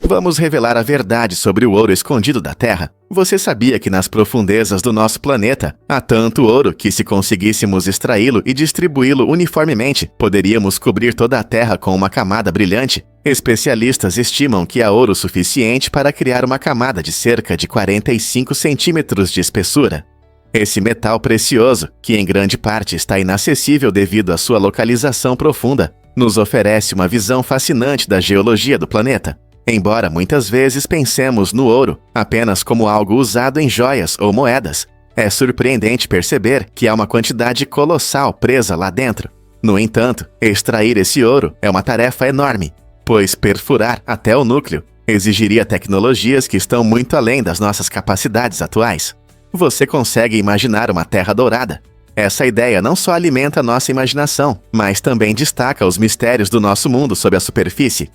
Vamos revelar a verdade sobre o ouro escondido da Terra. Você sabia que nas profundezas do nosso planeta há tanto ouro que, se conseguíssemos extraí-lo e distribuí-lo uniformemente, poderíamos cobrir toda a Terra com uma camada brilhante? Especialistas estimam que há ouro suficiente para criar uma camada de cerca de 45 centímetros de espessura. Esse metal precioso, que em grande parte está inacessível devido à sua localização profunda, nos oferece uma visão fascinante da geologia do planeta. Embora muitas vezes pensemos no ouro apenas como algo usado em joias ou moedas, é surpreendente perceber que há uma quantidade colossal presa lá dentro. No entanto, extrair esse ouro é uma tarefa enorme, pois perfurar até o núcleo exigiria tecnologias que estão muito além das nossas capacidades atuais. Você consegue imaginar uma terra dourada? Essa ideia não só alimenta nossa imaginação, mas também destaca os mistérios do nosso mundo sob a superfície.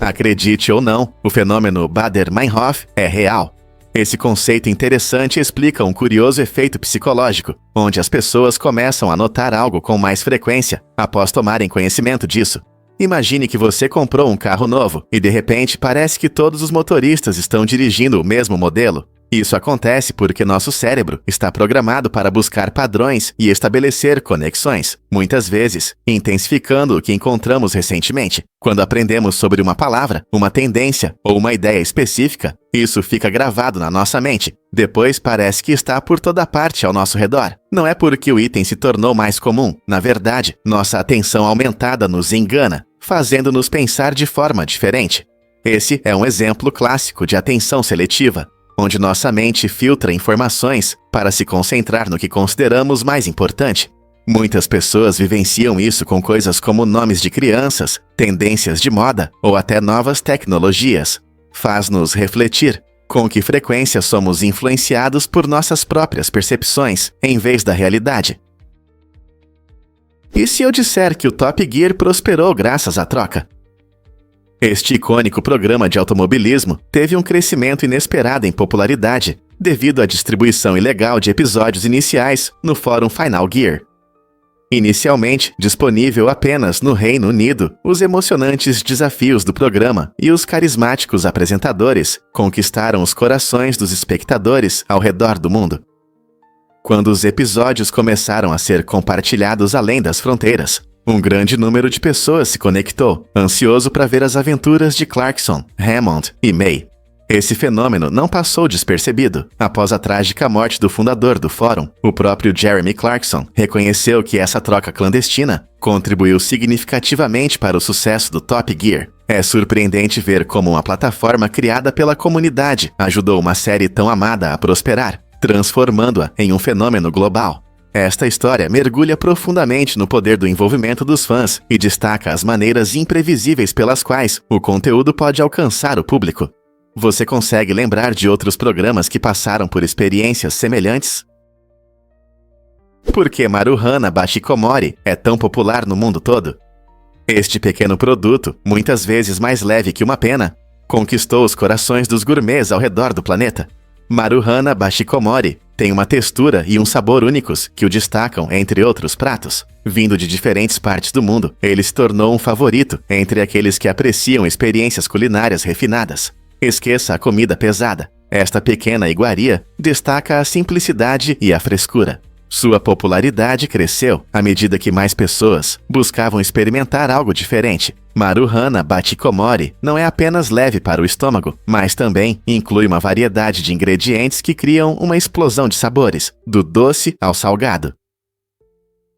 Acredite ou não, o fenômeno Baader-Meinhof é real. Esse conceito interessante explica um curioso efeito psicológico, onde as pessoas começam a notar algo com mais frequência após tomarem conhecimento disso. Imagine que você comprou um carro novo e de repente parece que todos os motoristas estão dirigindo o mesmo modelo. Isso acontece porque nosso cérebro está programado para buscar padrões e estabelecer conexões, muitas vezes intensificando o que encontramos recentemente. Quando aprendemos sobre uma palavra, uma tendência ou uma ideia específica, isso fica gravado na nossa mente. Depois parece que está por toda parte ao nosso redor. Não é porque o item se tornou mais comum. Na verdade, nossa atenção aumentada nos engana, fazendo-nos pensar de forma diferente. Esse é um exemplo clássico de atenção seletiva, onde nossa mente filtra informações para se concentrar no que consideramos mais importante. Muitas pessoas vivenciam isso com coisas como nomes de crianças, tendências de moda ou até novas tecnologias. Faz-nos refletir com que frequência somos influenciados por nossas próprias percepções, em vez da realidade. E se eu disser que o Top Gear prosperou graças à troca? Este icônico programa de automobilismo teve um crescimento inesperado em popularidade devido à distribuição ilegal de episódios iniciais no fórum Final Gear. Inicialmente disponível apenas no Reino Unido, os emocionantes desafios do programa e os carismáticos apresentadores conquistaram os corações dos espectadores ao redor do mundo. Quando os episódios começaram a ser compartilhados além das fronteiras, um grande número de pessoas se conectou, ansioso para ver as aventuras de Clarkson, Hammond e May. Esse fenômeno não passou despercebido. Após a trágica morte do fundador do fórum, o próprio Jeremy Clarkson reconheceu que essa troca clandestina contribuiu significativamente para o sucesso do Top Gear. É surpreendente ver como uma plataforma criada pela comunidade ajudou uma série tão amada a prosperar, transformando-a em um fenômeno global. Esta história mergulha profundamente no poder do envolvimento dos fãs e destaca as maneiras imprevisíveis pelas quais o conteúdo pode alcançar o público. Você consegue lembrar de outros programas que passaram por experiências semelhantes? Por que Maruhana Bashikomori é tão popular no mundo todo? Este pequeno produto, muitas vezes mais leve que uma pena, conquistou os corações dos gourmets ao redor do planeta. Maruhana Bashikomori tem uma textura e um sabor únicos que o destacam entre outros pratos. Vindo de diferentes partes do mundo, ele se tornou um favorito entre aqueles que apreciam experiências culinárias refinadas. Esqueça a comida pesada. Esta pequena iguaria destaca a simplicidade e a frescura. Sua popularidade cresceu à medida que mais pessoas buscavam experimentar algo diferente. Maruhana Bashikomori não é apenas leve para o estômago, mas também inclui uma variedade de ingredientes que criam uma explosão de sabores, do doce ao salgado.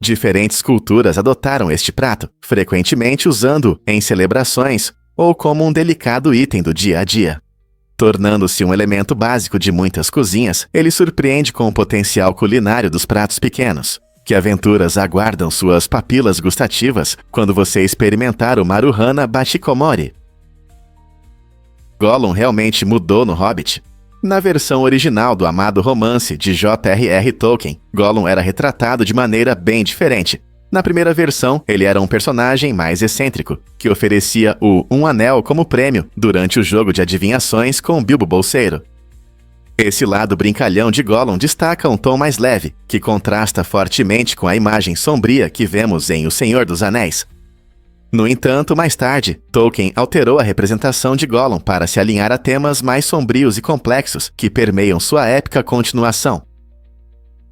Diferentes culturas adotaram este prato, frequentemente usando-o em celebrações ou como um delicado item do dia a dia. Tornando-se um elemento básico de muitas cozinhas, ele surpreende com o potencial culinário dos pratos pequenos. Que aventuras aguardam suas papilas gustativas quando você experimentar o Maruhana Bashikomori? Gollum realmente mudou no Hobbit? Na versão original do amado romance de J.R.R. Tolkien, Gollum era retratado de maneira bem diferente. Na primeira versão, ele era um personagem mais excêntrico, que oferecia Um Anel como prêmio durante o jogo de adivinhações com Bilbo Bolseiro. Esse lado brincalhão de Gollum destaca um tom mais leve, que contrasta fortemente com a imagem sombria que vemos em O Senhor dos Anéis. No entanto, mais tarde, Tolkien alterou a representação de Gollum para se alinhar a temas mais sombrios e complexos que permeiam sua épica continuação.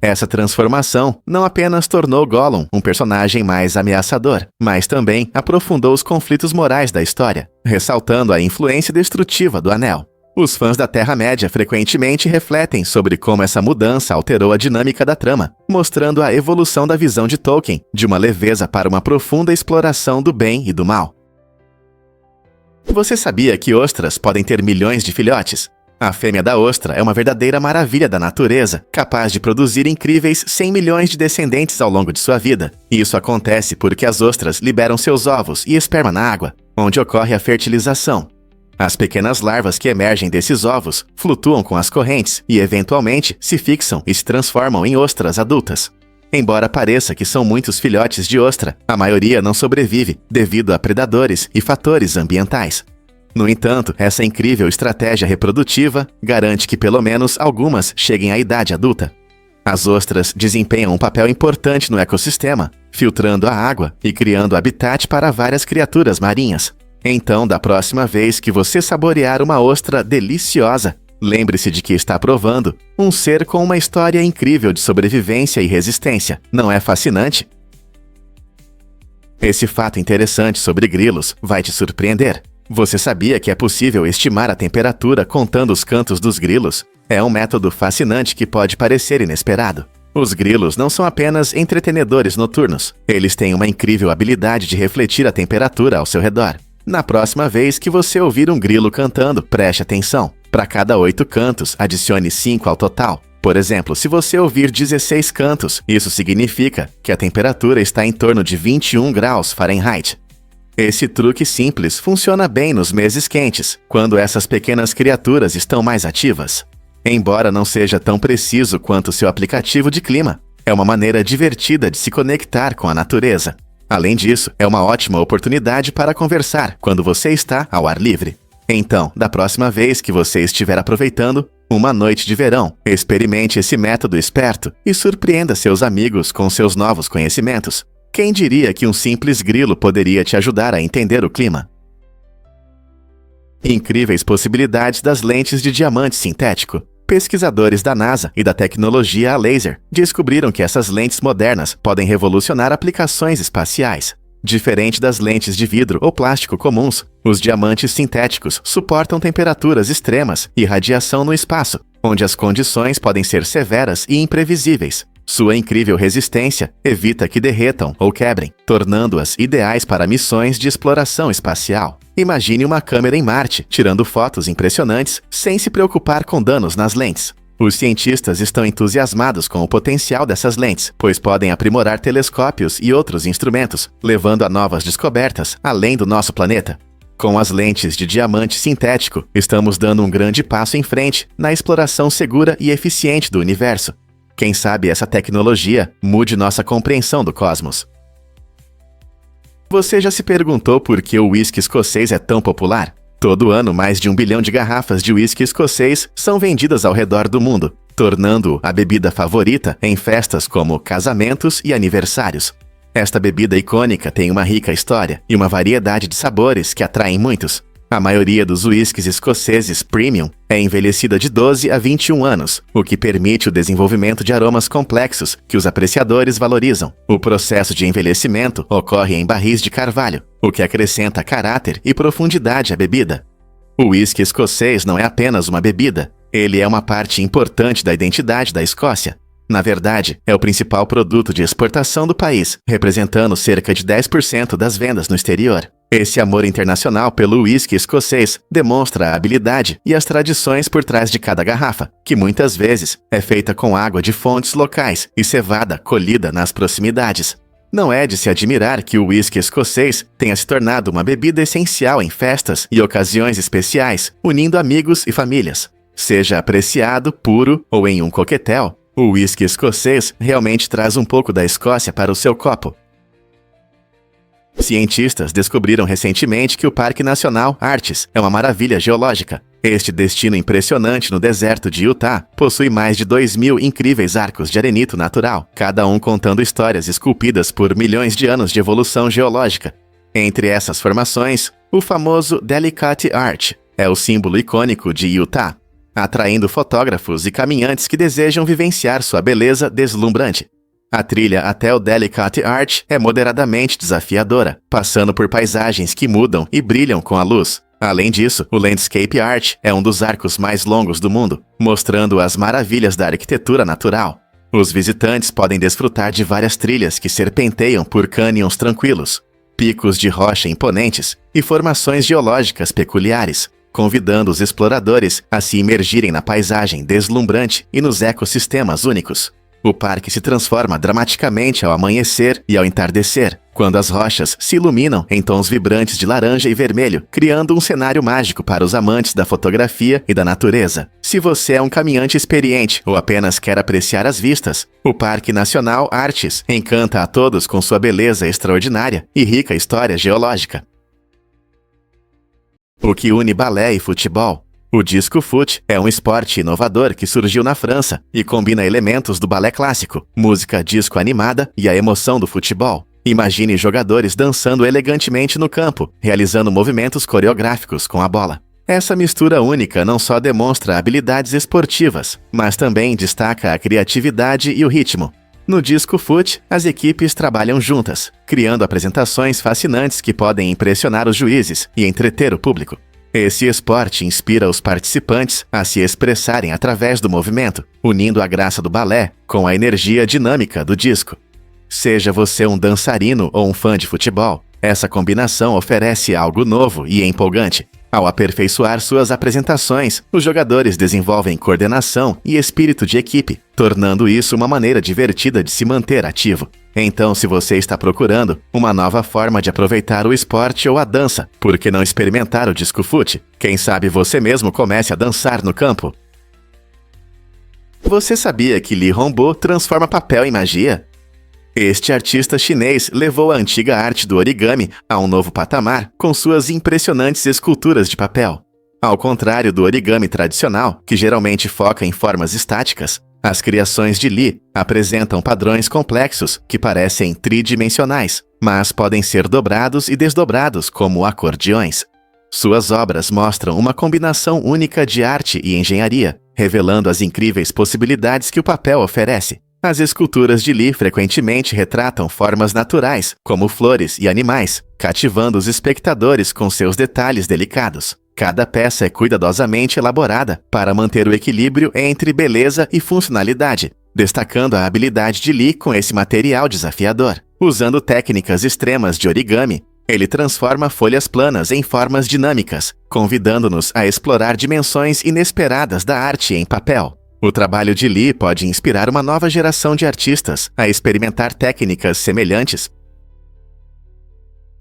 Essa transformação não apenas tornou Gollum um personagem mais ameaçador, mas também aprofundou os conflitos morais da história, ressaltando a influência destrutiva do Anel. Os fãs da Terra-média frequentemente refletem sobre como essa mudança alterou a dinâmica da trama, mostrando a evolução da visão de Tolkien de uma leveza para uma profunda exploração do bem e do mal. Você sabia que ostras podem ter milhões de filhotes? A fêmea da ostra é uma verdadeira maravilha da natureza, capaz de produzir incríveis 100 milhões de descendentes ao longo de sua vida. Isso acontece porque as ostras liberam seus ovos e esperma na água, onde ocorre a fertilização. As pequenas larvas que emergem desses ovos flutuam com as correntes e, eventualmente, se fixam e se transformam em ostras adultas. Embora pareça que são muitos filhotes de ostra, a maioria não sobrevive devido a predadores e fatores ambientais. No entanto, essa incrível estratégia reprodutiva garante que pelo menos algumas cheguem à idade adulta. As ostras desempenham um papel importante no ecossistema, filtrando a água e criando habitat para várias criaturas marinhas. Então, da próxima vez que você saborear uma ostra deliciosa, lembre-se de que está provando um ser com uma história incrível de sobrevivência e resistência. Não é fascinante? Esse fato interessante sobre grilos vai te surpreender. Você sabia que é possível estimar a temperatura contando os cantos dos grilos? É um método fascinante que pode parecer inesperado. Os grilos não são apenas entretenedores noturnos. Eles têm uma incrível habilidade de refletir a temperatura ao seu redor. Na próxima vez que você ouvir um grilo cantando, preste atenção. Para cada 8 cantos, adicione 5 ao total. Por exemplo, se você ouvir 16 cantos, isso significa que a temperatura está em torno de 21 graus Fahrenheit. Esse truque simples funciona bem nos meses quentes, quando essas pequenas criaturas estão mais ativas. Embora não seja tão preciso quanto seu aplicativo de clima, é uma maneira divertida de se conectar com a natureza. Além disso, é uma ótima oportunidade para conversar quando você está ao ar livre. Então, da próxima vez que você estiver aproveitando uma noite de verão, experimente esse método esperto e surpreenda seus amigos com seus novos conhecimentos. Quem diria que um simples grilo poderia te ajudar a entender o clima? Incríveis possibilidades das lentes de diamante sintético. Pesquisadores da NASA e da tecnologia a laser descobriram que essas lentes modernas podem revolucionar aplicações espaciais. Diferente das lentes de vidro ou plástico comuns, os diamantes sintéticos suportam temperaturas extremas e radiação no espaço, onde as condições podem ser severas e imprevisíveis. Sua incrível resistência evita que derretam ou quebrem, tornando-as ideais para missões de exploração espacial. Imagine uma câmera em Marte, tirando fotos impressionantes, sem se preocupar com danos nas lentes. Os cientistas estão entusiasmados com o potencial dessas lentes, pois podem aprimorar telescópios e outros instrumentos, levando a novas descobertas além do nosso planeta. Com as lentes de diamante sintético, estamos dando um grande passo em frente na exploração segura e eficiente do universo. Quem sabe essa tecnologia mude nossa compreensão do cosmos. Você já se perguntou por que o uísque escocês é tão popular? Todo ano, mais de 1 bilhão de garrafas de uísque escocês são vendidas ao redor do mundo, tornando-o a bebida favorita em festas como casamentos e aniversários. Esta bebida icônica tem uma rica história e uma variedade de sabores que atraem muitos. A maioria dos uísques escoceses premium é envelhecida de 12 a 21 anos, o que permite o desenvolvimento de aromas complexos que os apreciadores valorizam. O processo de envelhecimento ocorre em barris de carvalho, o que acrescenta caráter e profundidade à bebida. O uísque escocês não é apenas uma bebida, ele é uma parte importante da identidade da Escócia. Na verdade, é o principal produto de exportação do país, representando cerca de 10% das vendas no exterior. Esse amor internacional pelo uísque escocês demonstra a habilidade e as tradições por trás de cada garrafa, que muitas vezes é feita com água de fontes locais e cevada colhida nas proximidades. Não é de se admirar que o uísque escocês tenha se tornado uma bebida essencial em festas e ocasiões especiais, unindo amigos e famílias. Seja apreciado puro ou em um coquetel, o uísque escocês realmente traz um pouco da Escócia para o seu copo. Cientistas descobriram recentemente que o Parque Nacional Artes é uma maravilha geológica. Este destino impressionante no deserto de Utah possui mais de 2.000 incríveis arcos de arenito natural, cada um contando histórias esculpidas por milhões de anos de evolução geológica. Entre essas formações, o famoso Delicate Arch é o símbolo icônico de Utah, atraindo fotógrafos e caminhantes que desejam vivenciar sua beleza deslumbrante. A trilha até o Delicate Arch é moderadamente desafiadora, passando por paisagens que mudam e brilham com a luz. Além disso, o Landscape Arch é um dos arcos mais longos do mundo, mostrando as maravilhas da arquitetura natural. Os visitantes podem desfrutar de várias trilhas que serpenteiam por cânions tranquilos, picos de rocha imponentes e formações geológicas peculiares, convidando os exploradores a se imergirem na paisagem deslumbrante e nos ecossistemas únicos. O parque se transforma dramaticamente ao amanhecer e ao entardecer, quando as rochas se iluminam em tons vibrantes de laranja e vermelho, criando um cenário mágico para os amantes da fotografia e da natureza. Se você é um caminhante experiente ou apenas quer apreciar as vistas, o Parque Nacional Arches encanta a todos com sua beleza extraordinária e rica história geológica. O que une balé e futebol? O disco foot é um esporte inovador que surgiu na França e combina elementos do balé clássico, música disco animada e a emoção do futebol. Imagine jogadores dançando elegantemente no campo, realizando movimentos coreográficos com a bola. Essa mistura única não só demonstra habilidades esportivas, mas também destaca a criatividade e o ritmo. No disco foot, as equipes trabalham juntas, criando apresentações fascinantes que podem impressionar os juízes e entreter o público. Esse esporte inspira os participantes a se expressarem através do movimento, unindo a graça do balé com a energia dinâmica do disco. Seja você um dançarino ou um fã de futebol, essa combinação oferece algo novo e empolgante. Ao aperfeiçoar suas apresentações, os jogadores desenvolvem coordenação e espírito de equipe, tornando isso uma maneira divertida de se manter ativo. Então, se você está procurando uma nova forma de aproveitar o esporte ou a dança, por que não experimentar o disco foot? Quem sabe você mesmo comece a dançar no campo? Você sabia que Li Hongbo transforma papel em magia? Este artista chinês levou a antiga arte do origami a um novo patamar com suas impressionantes esculturas de papel. Ao contrário do origami tradicional, que geralmente foca em formas estáticas, as criações de Li apresentam padrões complexos que parecem tridimensionais, mas podem ser dobrados e desdobrados como acordeões. Suas obras mostram uma combinação única de arte e engenharia, revelando as incríveis possibilidades que o papel oferece. As esculturas de Li frequentemente retratam formas naturais, como flores e animais, cativando os espectadores com seus detalhes delicados. Cada peça é cuidadosamente elaborada para manter o equilíbrio entre beleza e funcionalidade, destacando a habilidade de Li com esse material desafiador. Usando técnicas extremas de origami, ele transforma folhas planas em formas dinâmicas, convidando-nos a explorar dimensões inesperadas da arte em papel. O trabalho de Li pode inspirar uma nova geração de artistas a experimentar técnicas semelhantes.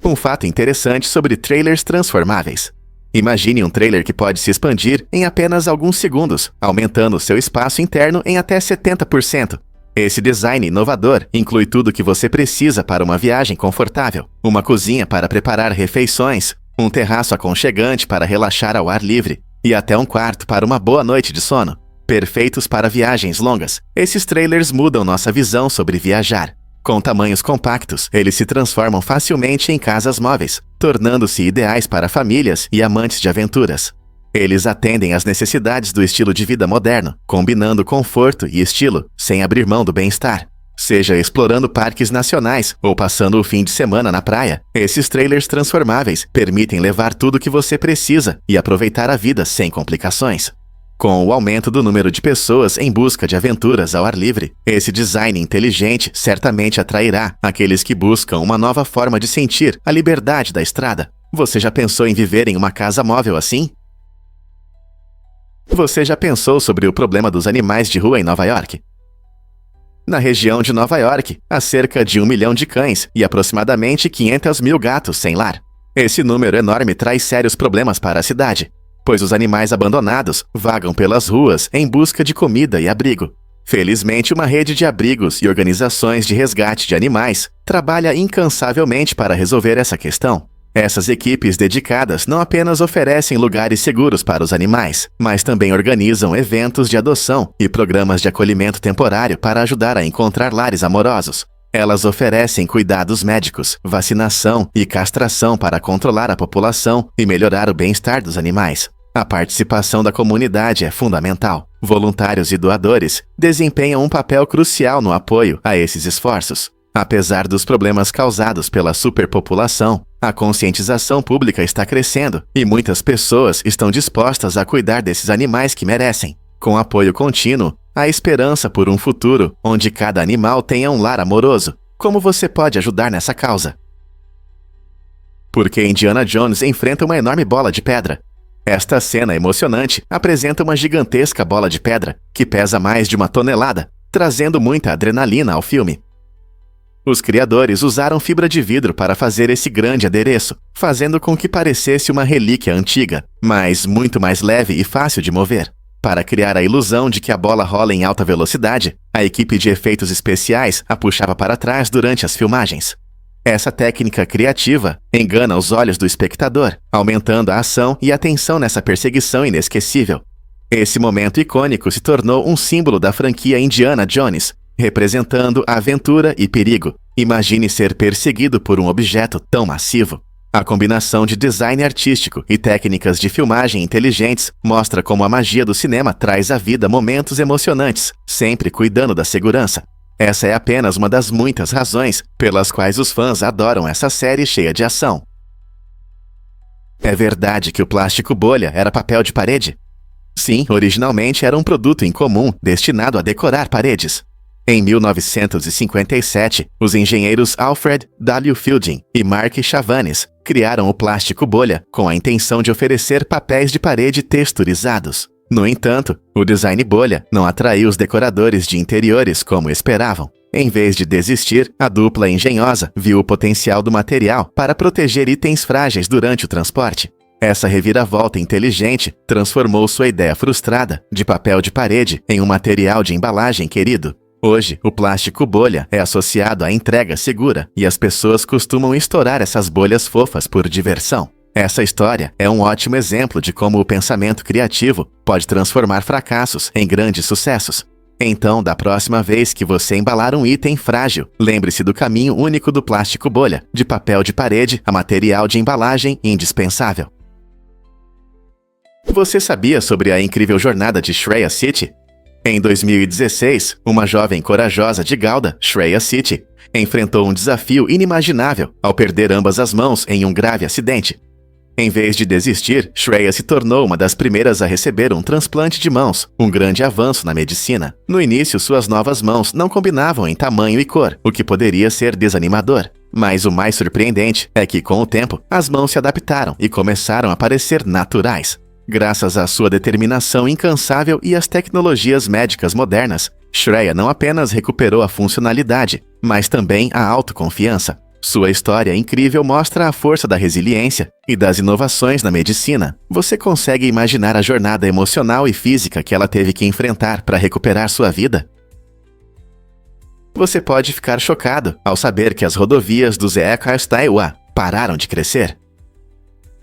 Um fato interessante sobre trailers transformáveis. Imagine um trailer que pode se expandir em apenas alguns segundos, aumentando seu espaço interno em até 70%. Esse design inovador inclui tudo o que você precisa para uma viagem confortável, uma cozinha para preparar refeições, um terraço aconchegante para relaxar ao ar livre e até um quarto para uma boa noite de sono. Perfeitos para viagens longas, esses trailers mudam nossa visão sobre viajar. Com tamanhos compactos, eles se transformam facilmente em casas móveis, tornando-se ideais para famílias e amantes de aventuras. Eles atendem às necessidades do estilo de vida moderno, combinando conforto e estilo, sem abrir mão do bem-estar. Seja explorando parques nacionais ou passando o fim de semana na praia, esses trailers transformáveis permitem levar tudo o que você precisa e aproveitar a vida sem complicações. Com o aumento do número de pessoas em busca de aventuras ao ar livre, esse design inteligente certamente atrairá aqueles que buscam uma nova forma de sentir a liberdade da estrada. Você já pensou em viver em uma casa móvel assim? Você já pensou sobre o problema dos animais de rua em Nova York? Na região de Nova York, há cerca de 1 milhão de cães e aproximadamente 500 mil gatos sem lar. Esse número enorme traz sérios problemas para a cidade, pois os animais abandonados vagam pelas ruas em busca de comida e abrigo. Felizmente, uma rede de abrigos e organizações de resgate de animais trabalha incansavelmente para resolver essa questão. Essas equipes dedicadas não apenas oferecem lugares seguros para os animais, mas também organizam eventos de adoção e programas de acolhimento temporário para ajudar a encontrar lares amorosos. Elas oferecem cuidados médicos, vacinação e castração para controlar a população e melhorar o bem-estar dos animais. A participação da comunidade é fundamental. Voluntários e doadores desempenham um papel crucial no apoio a esses esforços. Apesar dos problemas causados pela superpopulação, a conscientização pública está crescendo e muitas pessoas estão dispostas a cuidar desses animais que merecem. Com apoio contínuo, há esperança por um futuro onde cada animal tenha um lar amoroso. Como você pode ajudar nessa causa? Porque Indiana Jones enfrenta uma enorme bola de pedra. Esta cena emocionante apresenta uma gigantesca bola de pedra que pesa mais de 1 tonelada, trazendo muita adrenalina ao filme. Os criadores usaram fibra de vidro para fazer esse grande adereço, fazendo com que parecesse uma relíquia antiga, mas muito mais leve e fácil de mover. Para criar a ilusão de que a bola rola em alta velocidade, a equipe de efeitos especiais a puxava para trás durante as filmagens. Essa técnica criativa engana os olhos do espectador, aumentando a ação e a tensão nessa perseguição inesquecível. Esse momento icônico se tornou um símbolo da franquia Indiana Jones, representando aventura e perigo. Imagine ser perseguido por um objeto tão massivo. A combinação de design artístico e técnicas de filmagem inteligentes mostra como a magia do cinema traz à vida momentos emocionantes, sempre cuidando da segurança. Essa é apenas uma das muitas razões pelas quais os fãs adoram essa série cheia de ação. É verdade que o plástico bolha era papel de parede? Sim, originalmente era um produto incomum destinado a decorar paredes. Em 1957, os engenheiros Alfred W. Fielding e Mark Chavanes criaram o plástico bolha com a intenção de oferecer papéis de parede texturizados. No entanto, o design bolha não atraiu os decoradores de interiores como esperavam. Em vez de desistir, a dupla engenhosa viu o potencial do material para proteger itens frágeis durante o transporte. Essa reviravolta inteligente transformou sua ideia frustrada de papel de parede em um material de embalagem querido. Hoje, o plástico bolha é associado à entrega segura e as pessoas costumam estourar essas bolhas fofas por diversão. Essa história é um ótimo exemplo de como o pensamento criativo pode transformar fracassos em grandes sucessos. Então, da próxima vez que você embalar um item frágil, lembre-se do caminho único do plástico bolha, de papel de parede a material de embalagem indispensável. Você sabia sobre a incrível jornada de Shreya City? Em 2016, uma jovem corajosa de Gouda, Shreya City, enfrentou um desafio inimaginável ao perder ambas as mãos em um grave acidente. Em vez de desistir, Shreya se tornou uma das primeiras a receber um transplante de mãos, um grande avanço na medicina. No início, suas novas mãos não combinavam em tamanho e cor, o que poderia ser desanimador. Mas o mais surpreendente é que, com o tempo, as mãos se adaptaram e começaram a parecer naturais. Graças à sua determinação incansável e às tecnologias médicas modernas, Shreya não apenas recuperou a funcionalidade, mas também a autoconfiança. Sua história incrível mostra a força da resiliência e das inovações na medicina. Você consegue imaginar a jornada emocional e física que ela teve que enfrentar para recuperar sua vida? Você pode ficar chocado ao saber que as rodovias do Zeekaiastaiwa pararam de crescer.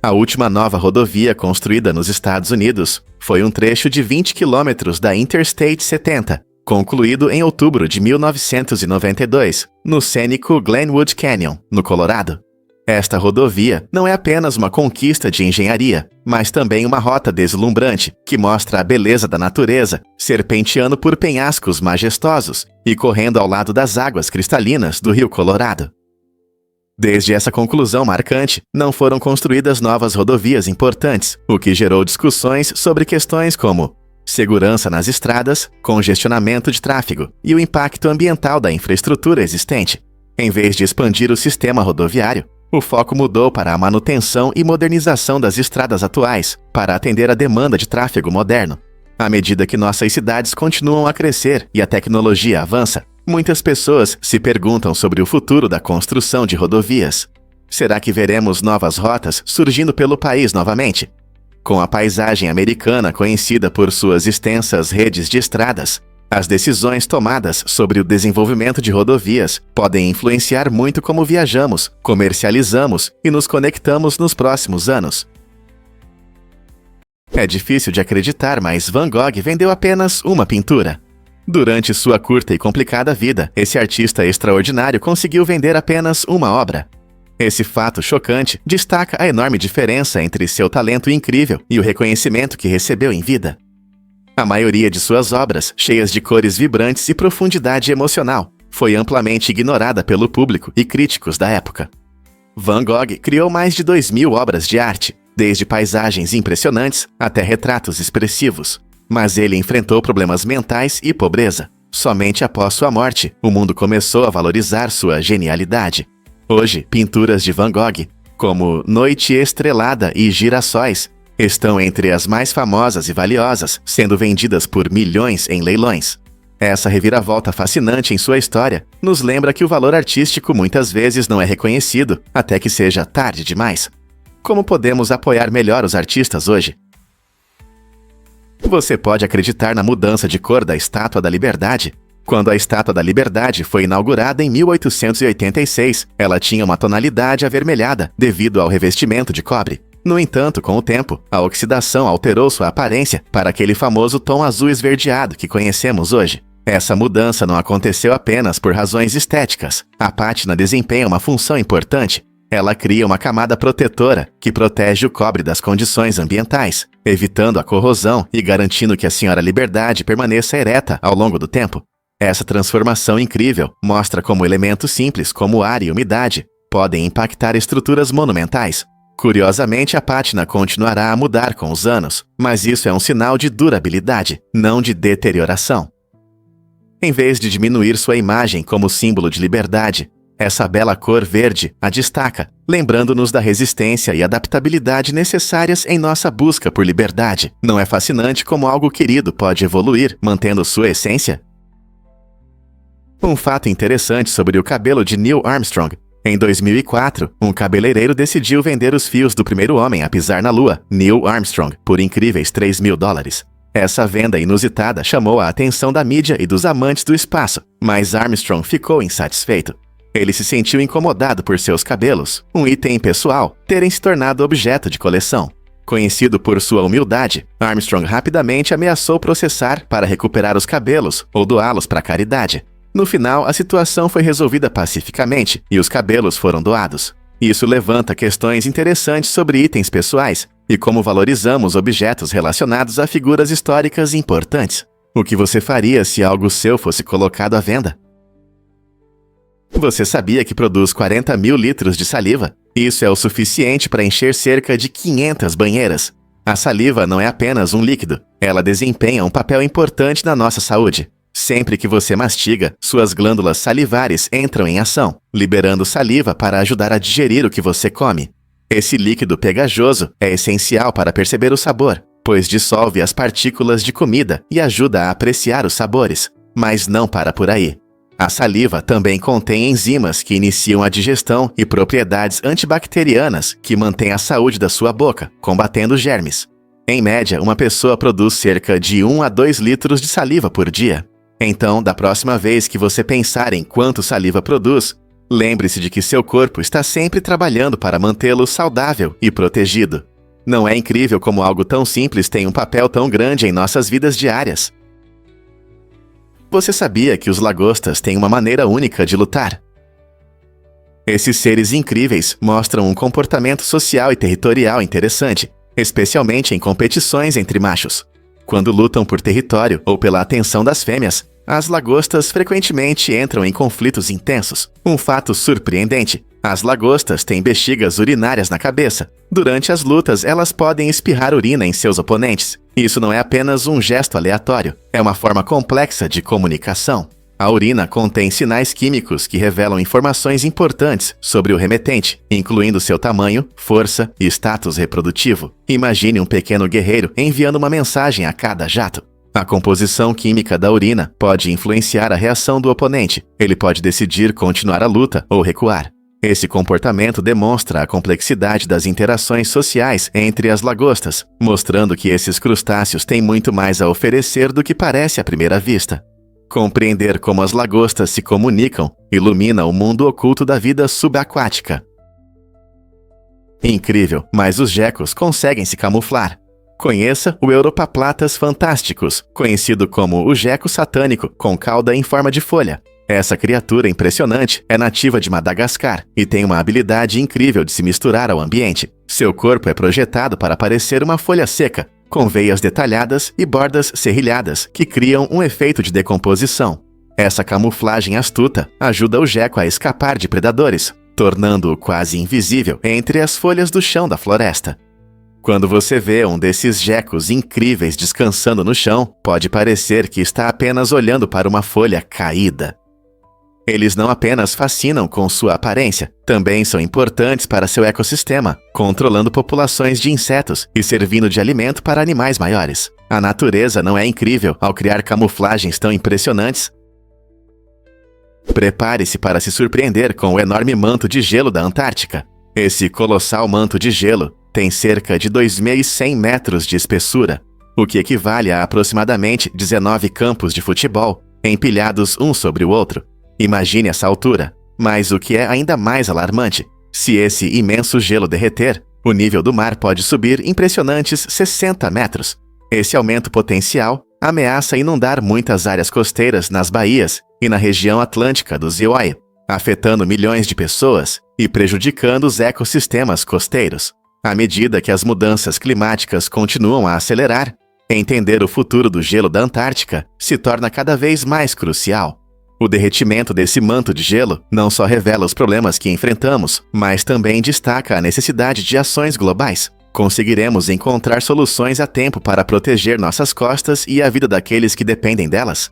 A última nova rodovia construída nos Estados Unidos foi um trecho de 20 quilômetros da Interstate 70, concluído em outubro de 1992, no cênico Glenwood Canyon, no Colorado. Esta rodovia não é apenas uma conquista de engenharia, mas também uma rota deslumbrante que mostra a beleza da natureza, serpenteando por penhascos majestosos e correndo ao lado das águas cristalinas do Rio Colorado. Desde essa conclusão marcante, não foram construídas novas rodovias importantes, o que gerou discussões sobre questões como segurança nas estradas, congestionamento de tráfego e o impacto ambiental da infraestrutura existente. Em vez de expandir o sistema rodoviário, o foco mudou para a manutenção e modernização das estradas atuais, para atender a demanda de tráfego moderno. À medida que nossas cidades continuam a crescer e a tecnologia avança, muitas pessoas se perguntam sobre o futuro da construção de rodovias. Será que veremos novas rotas surgindo pelo país novamente? Com a paisagem americana conhecida por suas extensas redes de estradas, as decisões tomadas sobre o desenvolvimento de rodovias podem influenciar muito como viajamos, comercializamos e nos conectamos nos próximos anos. É difícil de acreditar, mas Van Gogh vendeu apenas uma pintura. Durante sua curta e complicada vida, esse artista extraordinário conseguiu vender apenas uma obra. Esse fato chocante destaca a enorme diferença entre seu talento incrível e o reconhecimento que recebeu em vida. A maioria de suas obras, cheias de cores vibrantes e profundidade emocional, foi amplamente ignorada pelo público e críticos da época. Van Gogh criou mais de 2.000 obras de arte, desde paisagens impressionantes até retratos expressivos. Mas ele enfrentou problemas mentais e pobreza. Somente após sua morte, o mundo começou a valorizar sua genialidade. Hoje, pinturas de Van Gogh, como Noite Estrelada e Girassóis, estão entre as mais famosas e valiosas, sendo vendidas por milhões em leilões. Essa reviravolta fascinante em sua história nos lembra que o valor artístico muitas vezes não é reconhecido até que seja tarde demais. Como podemos apoiar melhor os artistas hoje? Você pode acreditar na mudança de cor da Estátua da Liberdade? Quando a Estátua da Liberdade foi inaugurada em 1886, ela tinha uma tonalidade avermelhada devido ao revestimento de cobre. No entanto, com o tempo, a oxidação alterou sua aparência para aquele famoso tom azul esverdeado que conhecemos hoje. Essa mudança não aconteceu apenas por razões estéticas. A pátina desempenha uma função importante. Ela cria uma camada protetora que protege o cobre das condições ambientais, evitando a corrosão e garantindo que a Senhora Liberdade permaneça ereta ao longo do tempo. Essa transformação incrível mostra como elementos simples como ar e umidade podem impactar estruturas monumentais. Curiosamente, a pátina continuará a mudar com os anos, mas isso é um sinal de durabilidade, não de deterioração. Em vez de diminuir sua imagem como símbolo de liberdade, essa bela cor verde a destaca, lembrando-nos da resistência e adaptabilidade necessárias em nossa busca por liberdade. Não é fascinante como algo querido pode evoluir, mantendo sua essência? Um fato interessante sobre o cabelo de Neil Armstrong. Em 2004, um cabeleireiro decidiu vender os fios do primeiro homem a pisar na Lua, Neil Armstrong, por incríveis $3.000. Essa venda inusitada chamou a atenção da mídia e dos amantes do espaço, mas Armstrong ficou insatisfeito. Ele se sentiu incomodado por seus cabelos, um item pessoal, terem se tornado objeto de coleção. Conhecido por sua humildade, Armstrong rapidamente ameaçou processar para recuperar os cabelos ou doá-los para a caridade. No final, a situação foi resolvida pacificamente e os cabelos foram doados. Isso levanta questões interessantes sobre itens pessoais e como valorizamos objetos relacionados a figuras históricas importantes. O que você faria se algo seu fosse colocado à venda? Você sabia que produz 40.000 litros de saliva? Isso é o suficiente para encher cerca de 500 banheiras. A saliva não é apenas um líquido, ela desempenha um papel importante na nossa saúde. Sempre que você mastiga, suas glândulas salivares entram em ação, liberando saliva para ajudar a digerir o que você come. Esse líquido pegajoso é essencial para perceber o sabor, pois dissolve as partículas de comida e ajuda a apreciar os sabores. Mas não para por aí. A saliva também contém enzimas que iniciam a digestão e propriedades antibacterianas que mantêm a saúde da sua boca, combatendo germes. Em média, uma pessoa produz cerca de 1 a 2 litros de saliva por dia. Então, da próxima vez que você pensar em quanto saliva produz, lembre-se de que seu corpo está sempre trabalhando para mantê-lo saudável e protegido. Não é incrível como algo tão simples tem um papel tão grande em nossas vidas diárias? Você sabia que os lagostas têm uma maneira única de lutar? Esses seres incríveis mostram um comportamento social e territorial interessante, especialmente em competições entre machos. Quando lutam por território ou pela atenção das fêmeas, as lagostas frequentemente entram em conflitos intensos. Um fato surpreendente: as lagostas têm bexigas urinárias na cabeça. Durante as lutas, elas podem espirrar urina em seus oponentes. Isso não é apenas um gesto aleatório, é uma forma complexa de comunicação. A urina contém sinais químicos que revelam informações importantes sobre o remetente, incluindo seu tamanho, força e status reprodutivo. Imagine um pequeno guerreiro enviando uma mensagem a cada jato. A composição química da urina pode influenciar a reação do oponente. Ele pode decidir continuar a luta ou recuar. Esse comportamento demonstra a complexidade das interações sociais entre as lagostas, mostrando que esses crustáceos têm muito mais a oferecer do que parece à primeira vista. Compreender como as lagostas se comunicam ilumina o mundo oculto da vida subaquática. Incrível, mas os gecos conseguem se camuflar. Conheça o Europaplatas fantásticos, conhecido como o geco satânico com cauda em forma de folha. Essa criatura impressionante é nativa de Madagascar e tem uma habilidade incrível de se misturar ao ambiente. Seu corpo é projetado para parecer uma folha seca, com veias detalhadas e bordas serrilhadas que criam um efeito de decomposição. Essa camuflagem astuta ajuda o geco a escapar de predadores, tornando-o quase invisível entre as folhas do chão da floresta. Quando você vê um desses gecos incríveis descansando no chão, pode parecer que está apenas olhando para uma folha caída. Eles não apenas fascinam com sua aparência, também são importantes para seu ecossistema, controlando populações de insetos e servindo de alimento para animais maiores. A natureza não é incrível ao criar camuflagens tão impressionantes? Prepare-se para se surpreender com o enorme manto de gelo da Antártica. Esse colossal manto de gelo tem cerca de 2.100 metros de espessura, o que equivale a aproximadamente 19 campos de futebol, empilhados um sobre o outro. Imagine essa altura, mas o que é ainda mais alarmante, se esse imenso gelo derreter, o nível do mar pode subir impressionantes 60 metros. Esse aumento potencial ameaça inundar muitas áreas costeiras nas baías e na região atlântica do Zioie, afetando milhões de pessoas e prejudicando os ecossistemas costeiros. À medida que as mudanças climáticas continuam a acelerar, entender o futuro do gelo da Antártica se torna cada vez mais crucial. O derretimento desse manto de gelo não só revela os problemas que enfrentamos, mas também destaca a necessidade de ações globais. Conseguiremos encontrar soluções a tempo para proteger nossas costas e a vida daqueles que dependem delas?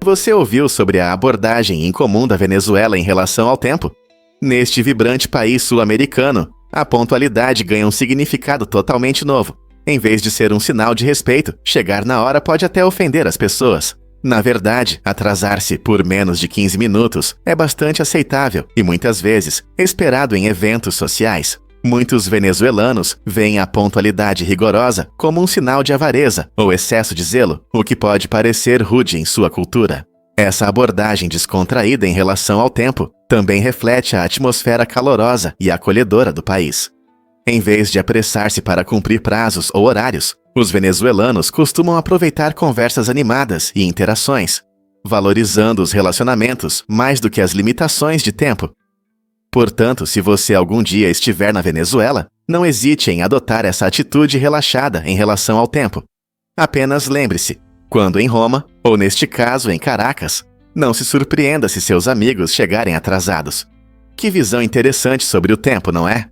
Você ouviu sobre a abordagem incomum da Venezuela em relação ao tempo? Neste vibrante país sul-americano, a pontualidade ganha um significado totalmente novo. Em vez de ser um sinal de respeito, chegar na hora pode até ofender as pessoas. Na verdade, atrasar-se por menos de 15 minutos é bastante aceitável e muitas vezes esperado em eventos sociais. Muitos venezuelanos veem a pontualidade rigorosa como um sinal de avareza ou excesso de zelo, o que pode parecer rude em sua cultura. Essa abordagem descontraída em relação ao tempo também reflete a atmosfera calorosa e acolhedora do país. Em vez de apressar-se para cumprir prazos ou horários, os venezuelanos costumam aproveitar conversas animadas e interações, valorizando os relacionamentos mais do que as limitações de tempo. Portanto, se você algum dia estiver na Venezuela, não hesite em adotar essa atitude relaxada em relação ao tempo. Apenas lembre-se, quando em Roma, ou neste caso em Caracas, não se surpreenda se seus amigos chegarem atrasados. Que visão interessante sobre o tempo, não é?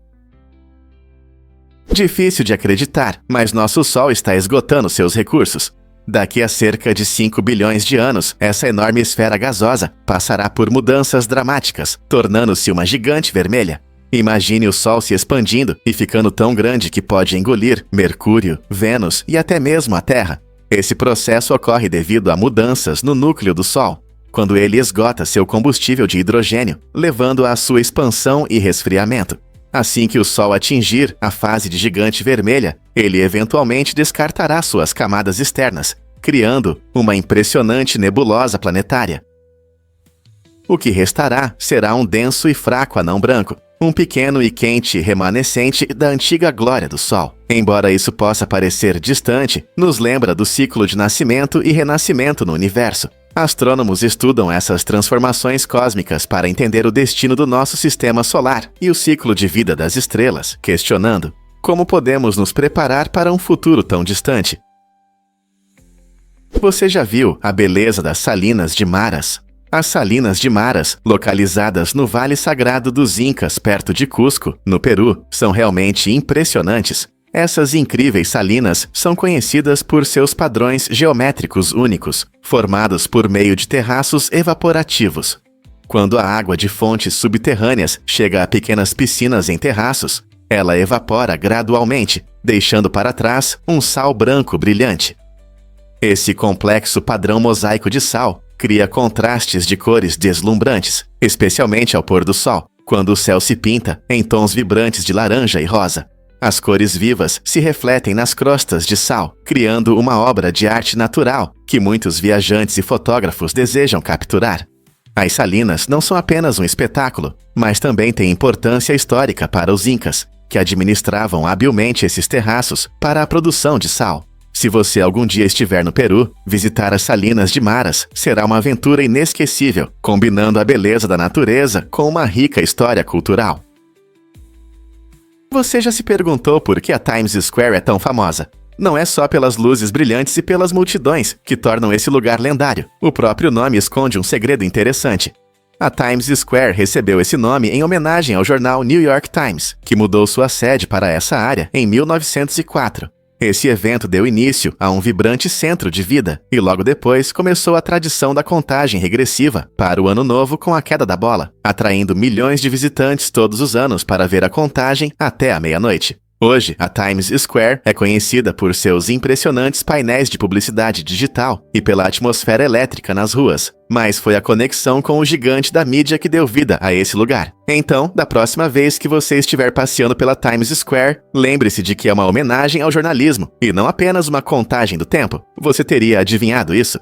Difícil de acreditar, mas nosso Sol está esgotando seus recursos. Daqui a cerca de 5 bilhões de anos, essa enorme esfera gasosa passará por mudanças dramáticas, tornando-se uma gigante vermelha. Imagine o Sol se expandindo e ficando tão grande que pode engolir Mercúrio, Vênus e até mesmo a Terra. Esse processo ocorre devido a mudanças no núcleo do Sol, quando ele esgota seu combustível de hidrogênio, levando à sua expansão e resfriamento. Assim que o Sol atingir a fase de gigante vermelha, ele eventualmente descartará suas camadas externas, criando uma impressionante nebulosa planetária. O que restará será um denso e fraco anão branco, um pequeno e quente remanescente da antiga glória do Sol. Embora isso possa parecer distante, nos lembra do ciclo de nascimento e renascimento no universo. Astrônomos estudam essas transformações cósmicas para entender o destino do nosso sistema solar e o ciclo de vida das estrelas, questionando como podemos nos preparar para um futuro tão distante. Você já viu a beleza das Salinas de Maras? As Salinas de Maras, localizadas no Vale Sagrado dos Incas, perto de Cusco, no Peru, são realmente impressionantes. Essas incríveis salinas são conhecidas por seus padrões geométricos únicos, formados por meio de terraços evaporativos. Quando a água de fontes subterrâneas chega a pequenas piscinas em terraços, ela evapora gradualmente, deixando para trás um sal branco brilhante. Esse complexo padrão mosaico de sal cria contrastes de cores deslumbrantes, especialmente ao pôr do sol, quando o céu se pinta em tons vibrantes de laranja e rosa. As cores vivas se refletem nas crostas de sal, criando uma obra de arte natural que muitos viajantes e fotógrafos desejam capturar. As salinas não são apenas um espetáculo, mas também têm importância histórica para os Incas. que administravam habilmente esses terraços para a produção de sal. Se você algum dia estiver no Peru, visitar as salinas de Maras será uma aventura inesquecível, combinando a beleza da natureza com uma rica história cultural. Você já se perguntou por que a Times Square é tão famosa? Não é só pelas luzes brilhantes e pelas multidões que tornam esse lugar lendário. O próprio nome esconde um segredo interessante. A Times Square recebeu esse nome em homenagem ao jornal New York Times, que mudou sua sede para essa área em 1904. Esse evento deu início a um vibrante centro de vida, e logo depois começou a tradição da contagem regressiva para o Ano Novo com a queda da bola, atraindo milhões de visitantes todos os anos para ver a contagem até a meia-noite. Hoje, a Times Square é conhecida por seus impressionantes painéis de publicidade digital e pela atmosfera elétrica nas ruas, mas foi a conexão com o gigante da mídia que deu vida a esse lugar. Então, da próxima vez que você estiver passeando pela Times Square, lembre-se de que é uma homenagem ao jornalismo e não apenas uma contagem do tempo. Você teria adivinhado isso?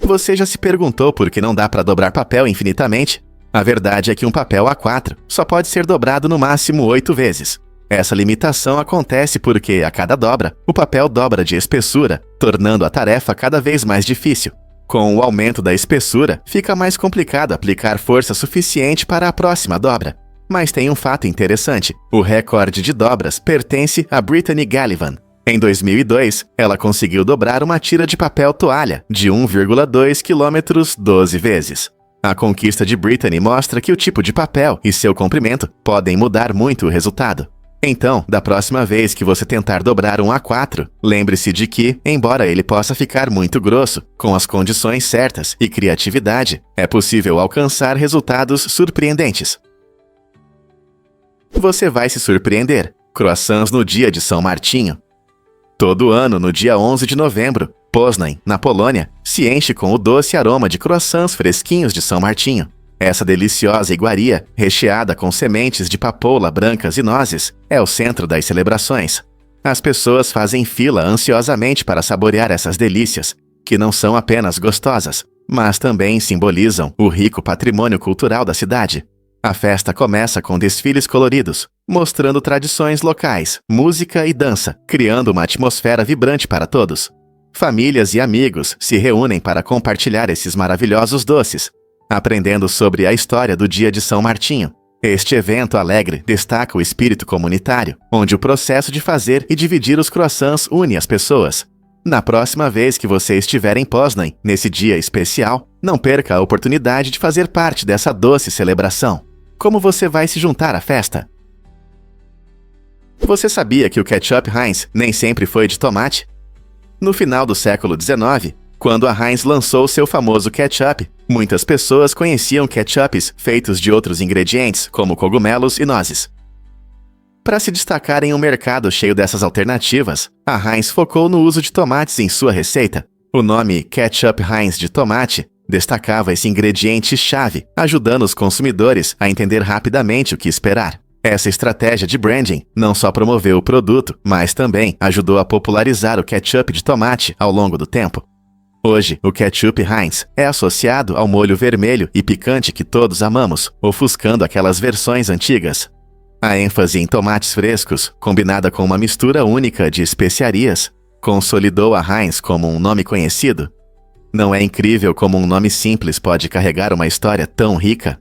Você já se perguntou por que não dá para dobrar papel infinitamente? A verdade é que um papel A4 só pode ser dobrado no máximo 8 vezes. Essa limitação acontece porque, a cada dobra, o papel dobra de espessura, tornando a tarefa cada vez mais difícil. Com o aumento da espessura, fica mais complicado aplicar força suficiente para a próxima dobra. Mas tem um fato interessante: o recorde de dobras pertence a Brittany Gallivan. Em 2002, ela conseguiu dobrar uma tira de papel toalha de 1,2 km 12 vezes. A conquista de Brittany mostra que o tipo de papel e seu comprimento podem mudar muito o resultado. Então, da próxima vez que você tentar dobrar um A4, lembre-se de que, embora ele possa ficar muito grosso, com as condições certas e criatividade, é possível alcançar resultados surpreendentes. Você vai se surpreender. Croissants no dia de São Martinho. Todo ano, no dia 11 de novembro, Poznań, na Polônia, se enche com o doce aroma de croissants fresquinhos de São Martinho. Essa deliciosa iguaria, recheada com sementes de papoula brancas e nozes, é o centro das celebrações. As pessoas fazem fila ansiosamente para saborear essas delícias, que não são apenas gostosas, mas também simbolizam o rico patrimônio cultural da cidade. A festa começa com desfiles coloridos, mostrando tradições locais, música e dança, criando uma atmosfera vibrante para todos. Famílias e amigos se reúnem para compartilhar esses maravilhosos doces, aprendendo sobre a história do dia de São Martinho. Este evento alegre destaca o espírito comunitário, onde o processo de fazer e dividir os croissants une as pessoas. Na próxima vez que você estiver em Poznań, nesse dia especial, não perca a oportunidade de fazer parte dessa doce celebração. Como você vai se juntar à festa? Você sabia que o ketchup Heinz nem sempre foi de tomate? No final do século XIX, quando a Heinz lançou seu famoso ketchup, muitas pessoas conheciam ketchups feitos de outros ingredientes, como cogumelos e nozes. Para se destacar em um mercado cheio dessas alternativas, a Heinz focou no uso de tomates em sua receita. O nome Ketchup Heinz de tomate destacava esse ingrediente-chave, ajudando os consumidores a entender rapidamente o que esperar. Essa estratégia de branding não só promoveu o produto, mas também ajudou a popularizar o ketchup de tomate ao longo do tempo. Hoje, o ketchup Heinz é associado ao molho vermelho e picante que todos amamos, ofuscando aquelas versões antigas. A ênfase em tomates frescos, combinada com uma mistura única de especiarias, consolidou a Heinz como um nome conhecido. Não é incrível como um nome simples pode carregar uma história tão rica?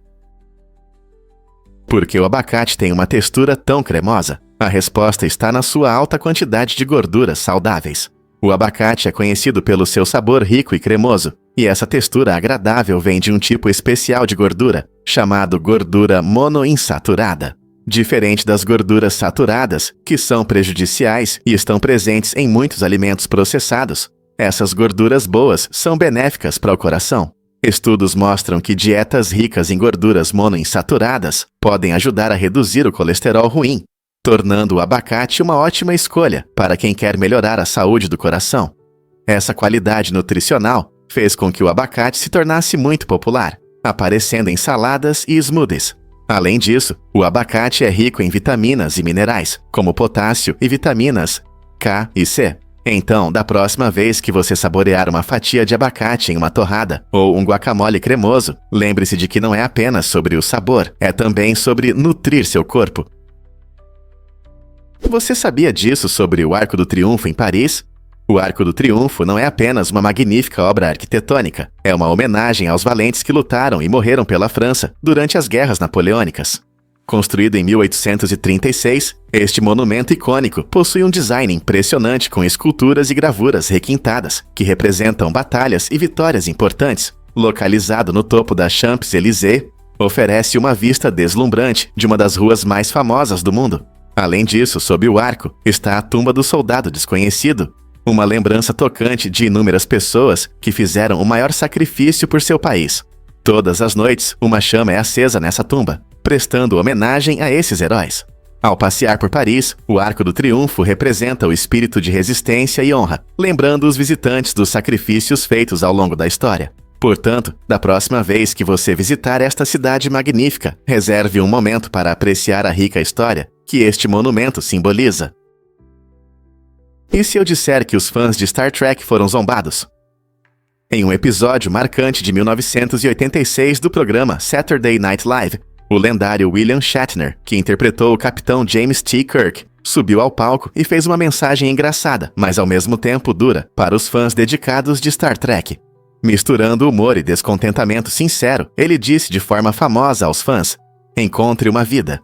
Por que o abacate tem uma textura tão cremosa? A resposta está na sua alta quantidade de gorduras saudáveis. O abacate é conhecido pelo seu sabor rico e cremoso, e essa textura agradável vem de um tipo especial de gordura, chamado gordura monoinsaturada. Diferente das gorduras saturadas, que são prejudiciais e estão presentes em muitos alimentos processados, essas gorduras boas são benéficas para o coração. Estudos mostram que dietas ricas em gorduras monoinsaturadas podem ajudar a reduzir o colesterol ruim, tornando o abacate uma ótima escolha para quem quer melhorar a saúde do coração. Essa qualidade nutricional fez com que o abacate se tornasse muito popular, aparecendo em saladas e smoothies. Além disso, o abacate é rico em vitaminas e minerais, como potássio e vitaminas K e C. Então, da próxima vez que você saborear uma fatia de abacate em uma torrada ou um guacamole cremoso, lembre-se de que não é apenas sobre o sabor, é também sobre nutrir seu corpo. Você sabia disso sobre o Arco do Triunfo em Paris? O Arco do Triunfo não é apenas uma magnífica obra arquitetônica, é uma homenagem aos valentes que lutaram e morreram pela França durante as guerras napoleônicas. Construído em 1836, este monumento icônico possui um design impressionante com esculturas e gravuras requintadas, que representam batalhas e vitórias importantes. Localizado no topo da Champs-Élysées, oferece uma vista deslumbrante de uma das ruas mais famosas do mundo. Além disso, sob o arco, está a tumba do soldado desconhecido, uma lembrança tocante de inúmeras pessoas que fizeram o maior sacrifício por seu país. Todas as noites, uma chama é acesa nessa tumba, prestando homenagem a esses heróis. Ao passear por Paris, o Arco do Triunfo representa o espírito de resistência e honra, lembrando os visitantes dos sacrifícios feitos ao longo da história. Portanto, da próxima vez que você visitar esta cidade magnífica, reserve um momento para apreciar a rica história que este monumento simboliza. E se eu disser que os fãs de Star Trek foram zombados? Em um episódio marcante de 1986 do programa Saturday Night Live, o lendário William Shatner, que interpretou o capitão James T. Kirk, subiu ao palco e fez uma mensagem engraçada, mas ao mesmo tempo dura, para os fãs dedicados de Star Trek. Misturando humor e descontentamento sincero, ele disse de forma famosa aos fãs: "Encontre uma vida."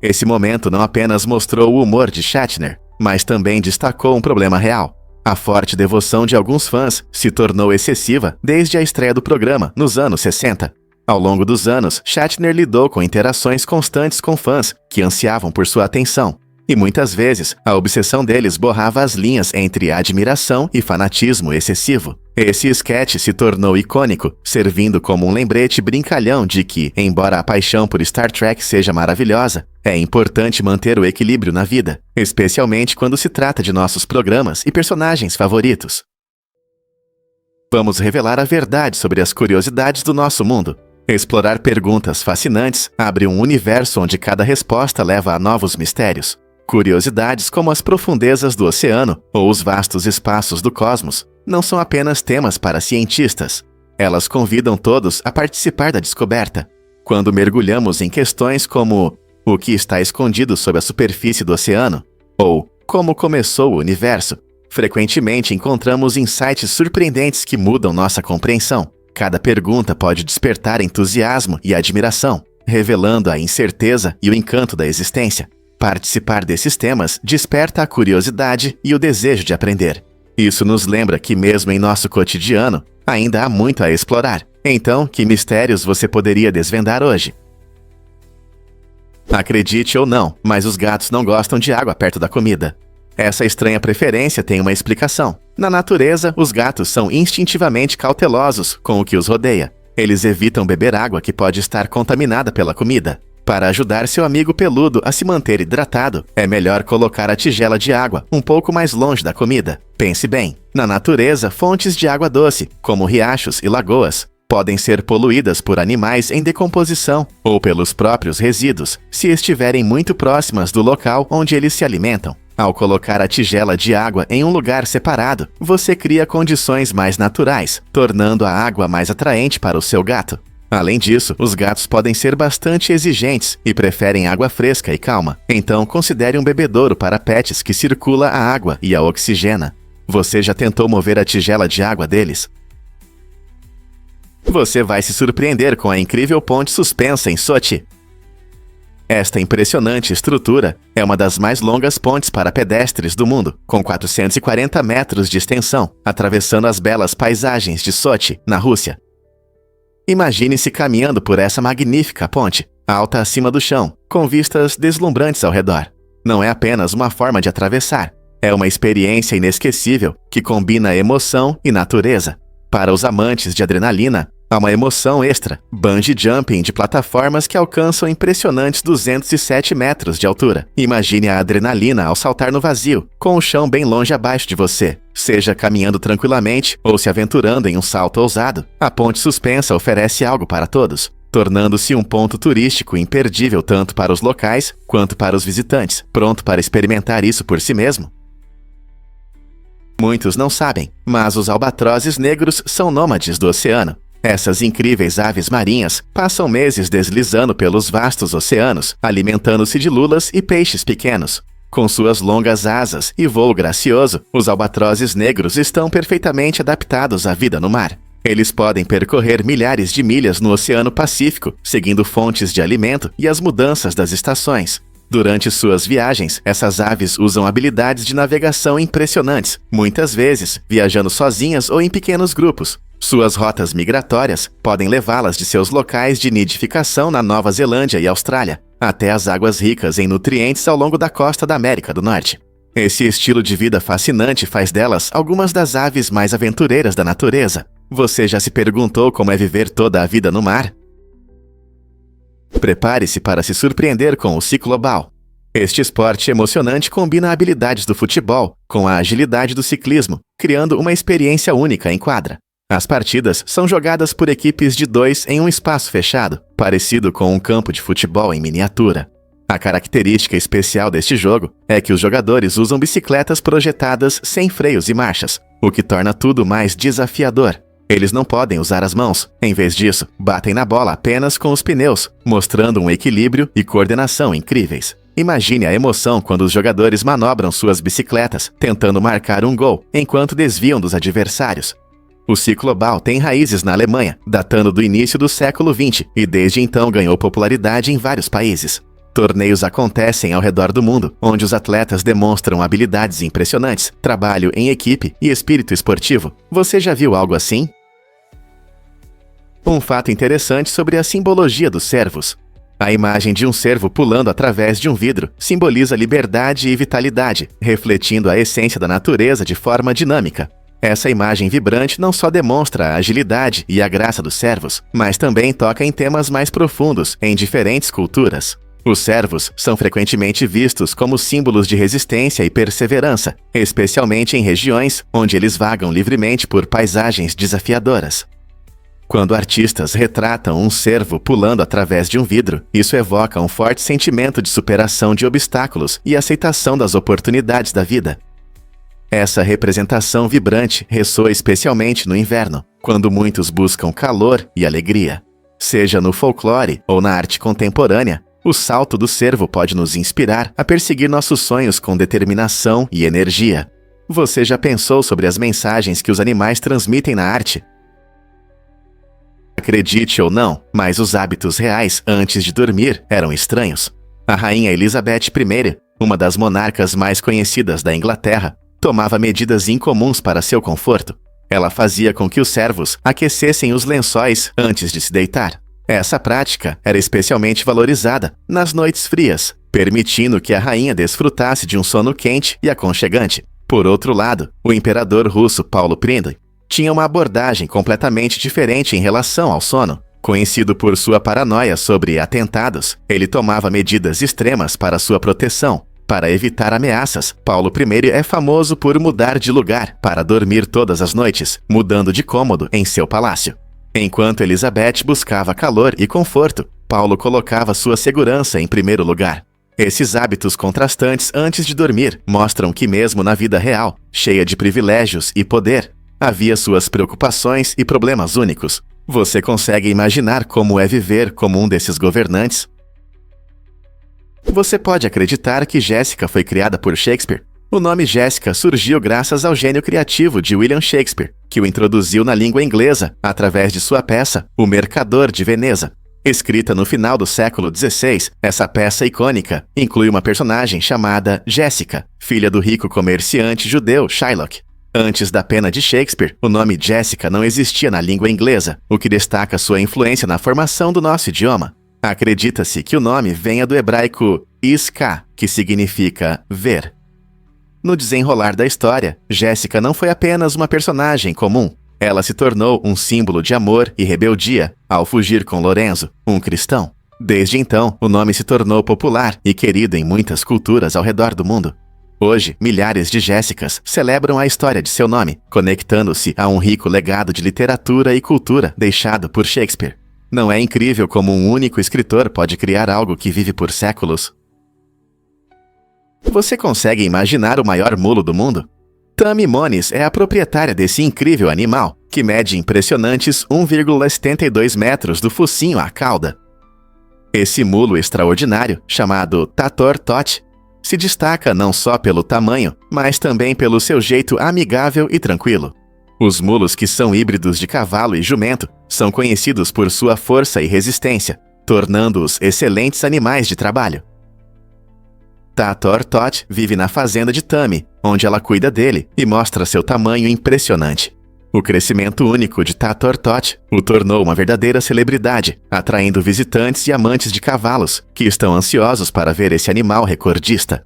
Esse momento não apenas mostrou o humor de Shatner, mas também destacou um problema real. A forte devoção de alguns fãs se tornou excessiva desde a estreia do programa, nos anos 60. Ao longo dos anos, Shatner lidou com interações constantes com fãs que ansiavam por sua atenção. E muitas vezes, a obsessão deles borrava as linhas entre admiração e fanatismo excessivo. Esse esquete se tornou icônico, servindo como um lembrete brincalhão de que, embora a paixão por Star Trek seja maravilhosa, é importante manter o equilíbrio na vida, especialmente quando se trata de nossos programas e personagens favoritos. Vamos revelar a verdade sobre as curiosidades do nosso mundo. Explorar perguntas fascinantes abre um universo onde cada resposta leva a novos mistérios. Curiosidades como as profundezas do oceano ou os vastos espaços do cosmos não são apenas temas para cientistas. Elas convidam todos a participar da descoberta. Quando mergulhamos em questões como o que está escondido sob a superfície do oceano ou como começou o universo, frequentemente encontramos insights surpreendentes que mudam nossa compreensão. Cada pergunta pode despertar entusiasmo e admiração, revelando a incerteza e o encanto da existência. Participar desses temas desperta a curiosidade e o desejo de aprender. Isso nos lembra que mesmo em nosso cotidiano, ainda há muito a explorar. Então, que mistérios você poderia desvendar hoje? Acredite ou não, mas os gatos não gostam de água perto da comida. Essa estranha preferência tem uma explicação. Na natureza, os gatos são instintivamente cautelosos com o que os rodeia. Eles evitam beber água que pode estar contaminada pela comida. Para ajudar seu amigo peludo a se manter hidratado, é melhor colocar a tigela de água um pouco mais longe da comida. Pense bem, na natureza, fontes de água doce, como riachos e lagoas, podem ser poluídas por animais em decomposição ou pelos próprios resíduos, se estiverem muito próximas do local onde eles se alimentam. Ao colocar a tigela de água em um lugar separado, você cria condições mais naturais, tornando a água mais atraente para o seu gato. Além disso, os gatos podem ser bastante exigentes e preferem água fresca e calma. Então, considere um bebedouro para pets que circula a água e a oxigena. Você já tentou mover a tigela de água deles? Você vai se surpreender com a incrível ponte suspensa em Sochi. Esta impressionante estrutura é uma das mais longas pontes para pedestres do mundo, com 440 metros de extensão, atravessando as belas paisagens de Sochi, na Rússia. Imagine-se caminhando por essa magnífica ponte, alta acima do chão, com vistas deslumbrantes ao redor. Não é apenas uma forma de atravessar, é uma experiência inesquecível que combina emoção e natureza. Para os amantes de adrenalina, há uma emoção extra, bungee jumping de plataformas que alcançam impressionantes 207 metros de altura. Imagine a adrenalina ao saltar no vazio, com o chão bem longe abaixo de você. Seja caminhando tranquilamente ou se aventurando em um salto ousado, a ponte suspensa oferece algo para todos, tornando-se um ponto turístico imperdível tanto para os locais quanto para os visitantes, pronto para experimentar isso por si mesmo. Muitos não sabem, mas os albatrozes negros são nômades do oceano. Essas incríveis aves marinhas passam meses deslizando pelos vastos oceanos, alimentando-se de lulas e peixes pequenos. Com suas longas asas e voo gracioso, os albatrozes negros estão perfeitamente adaptados à vida no mar. Eles podem percorrer milhares de milhas no Oceano Pacífico, seguindo fontes de alimento e as mudanças das estações. Durante suas viagens, essas aves usam habilidades de navegação impressionantes, muitas vezes viajando sozinhas ou em pequenos grupos. Suas rotas migratórias podem levá-las de seus locais de nidificação na Nova Zelândia e Austrália, até as águas ricas em nutrientes ao longo da costa da América do Norte. Esse estilo de vida fascinante faz delas algumas das aves mais aventureiras da natureza. Você já se perguntou como é viver toda a vida no mar? Prepare-se para se surpreender com o ciclobal. Este esporte emocionante combina habilidades do futebol com a agilidade do ciclismo, criando uma experiência única em quadra. As partidas são jogadas por equipes de 2 em um espaço fechado, parecido com um campo de futebol em miniatura. A característica especial deste jogo é que os jogadores usam bicicletas projetadas sem freios e marchas, o que torna tudo mais desafiador. Eles não podem usar as mãos, em vez disso, batem na bola apenas com os pneus, mostrando um equilíbrio e coordenação incríveis. Imagine a emoção quando os jogadores manobram suas bicicletas, tentando marcar um gol, enquanto desviam dos adversários. O ciclobal tem raízes na Alemanha, datando do início do século XX, e desde então ganhou popularidade em vários países. Torneios acontecem ao redor do mundo, onde os atletas demonstram habilidades impressionantes, trabalho em equipe e espírito esportivo. Você já viu algo assim? Um fato interessante sobre a simbologia dos cervos. A imagem de um cervo pulando através de um vidro simboliza liberdade e vitalidade, refletindo a essência da natureza de forma dinâmica. Essa imagem vibrante não só demonstra a agilidade e a graça dos cervos, mas também toca em temas mais profundos em diferentes culturas. Os cervos são frequentemente vistos como símbolos de resistência e perseverança, especialmente em regiões onde eles vagam livremente por paisagens desafiadoras. Quando artistas retratam um cervo pulando através de um vidro, isso evoca um forte sentimento de superação de obstáculos e aceitação das oportunidades da vida. Essa representação vibrante ressoa especialmente no inverno, quando muitos buscam calor e alegria. Seja no folclore ou na arte contemporânea, o salto do cervo pode nos inspirar a perseguir nossos sonhos com determinação e energia. Você já pensou sobre as mensagens que os animais transmitem na arte? Acredite ou não, mas os hábitos reais antes de dormir eram estranhos. A rainha Elizabeth I, uma das monarcas mais conhecidas da Inglaterra, tomava medidas incomuns para seu conforto. Ela fazia com que os servos aquecessem os lençóis antes de se deitar. Essa prática era especialmente valorizada nas noites frias, permitindo que a rainha desfrutasse de um sono quente e aconchegante. Por outro lado, o imperador russo Paulo I tinha uma abordagem completamente diferente em relação ao sono. Conhecido por sua paranoia sobre atentados, ele tomava medidas extremas para sua proteção. Para evitar ameaças, Paulo I é famoso por mudar de lugar para dormir todas as noites, mudando de cômodo em seu palácio. Enquanto Elizabeth buscava calor e conforto, Paulo colocava sua segurança em primeiro lugar. Esses hábitos contrastantes antes de dormir mostram que mesmo na vida real, cheia de privilégios e poder, havia suas preocupações e problemas únicos. Você consegue imaginar como é viver como um desses governantes? Você pode acreditar que Jéssica foi criada por Shakespeare? O nome Jéssica surgiu graças ao gênio criativo de William Shakespeare, que o introduziu na língua inglesa através de sua peça O Mercador de Veneza. Escrita no final do século XVI, essa peça icônica inclui uma personagem chamada Jéssica, filha do rico comerciante judeu Shylock. Antes da pena de Shakespeare, o nome Jéssica não existia na língua inglesa, o que destaca sua influência na formação do nosso idioma. Acredita-se que o nome venha do hebraico Iska, que significa ver. No desenrolar da história, Jéssica não foi apenas uma personagem comum. Ela se tornou um símbolo de amor e rebeldia ao fugir com Lorenzo, um cristão. Desde então, o nome se tornou popular e querido em muitas culturas ao redor do mundo. Hoje, milhares de Jéssicas celebram a história de seu nome, conectando-se a um rico legado de literatura e cultura deixado por Shakespeare. Não é incrível como um único escritor pode criar algo que vive por séculos? Você consegue imaginar o maior mulo do mundo? Tammy Moniz é a proprietária desse incrível animal, que mede impressionantes 1,72 metros do focinho à cauda. Esse mulo extraordinário, chamado Tator Tot, se destaca não só pelo tamanho, mas também pelo seu jeito amigável e tranquilo. Os mulos, que são híbridos de cavalo e jumento, são conhecidos por sua força e resistência, tornando-os excelentes animais de trabalho. Tator Tot vive na fazenda de Tami, onde ela cuida dele e mostra seu tamanho impressionante. O crescimento único de Tator Tot o tornou uma verdadeira celebridade, atraindo visitantes e amantes de cavalos, que estão ansiosos para ver esse animal recordista.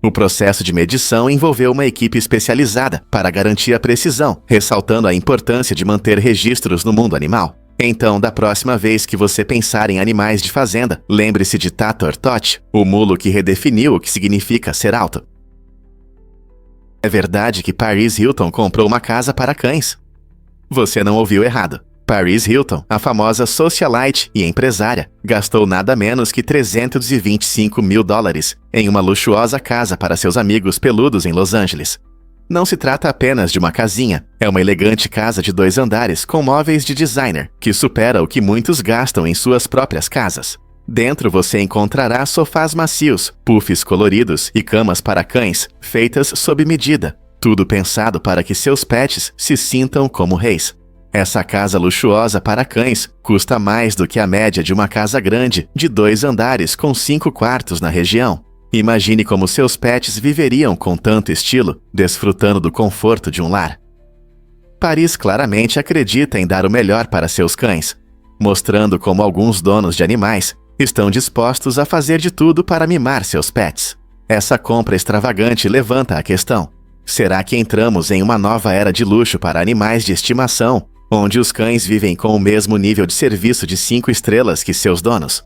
O processo de medição envolveu uma equipe especializada para garantir a precisão, ressaltando a importância de manter registros no mundo animal. Então, da próxima vez que você pensar em animais de fazenda, lembre-se de Tator Tot, o mulo que redefiniu o que significa ser alto. É verdade que Paris Hilton comprou uma casa para cães? Você não ouviu errado. Paris Hilton, a famosa socialite e empresária, gastou nada menos que $325 mil em uma luxuosa casa para seus amigos peludos em Los Angeles. Não se trata apenas de uma casinha, é uma elegante casa de 2 andares com móveis de designer, que supera o que muitos gastam em suas próprias casas. Dentro você encontrará sofás macios, puffs coloridos e camas para cães, feitas sob medida, tudo pensado para que seus pets se sintam como reis. Essa casa luxuosa para cães custa mais do que a média de uma casa grande de 2 andares com 5 quartos na região. Imagine como seus pets viveriam com tanto estilo, desfrutando do conforto de um lar. Paris claramente acredita em dar o melhor para seus cães, mostrando como alguns donos de animais estão dispostos a fazer de tudo para mimar seus pets. Essa compra extravagante levanta a questão: será que entramos em uma nova era de luxo para animais de estimação, onde os cães vivem com o mesmo nível de serviço de 5 estrelas que seus donos?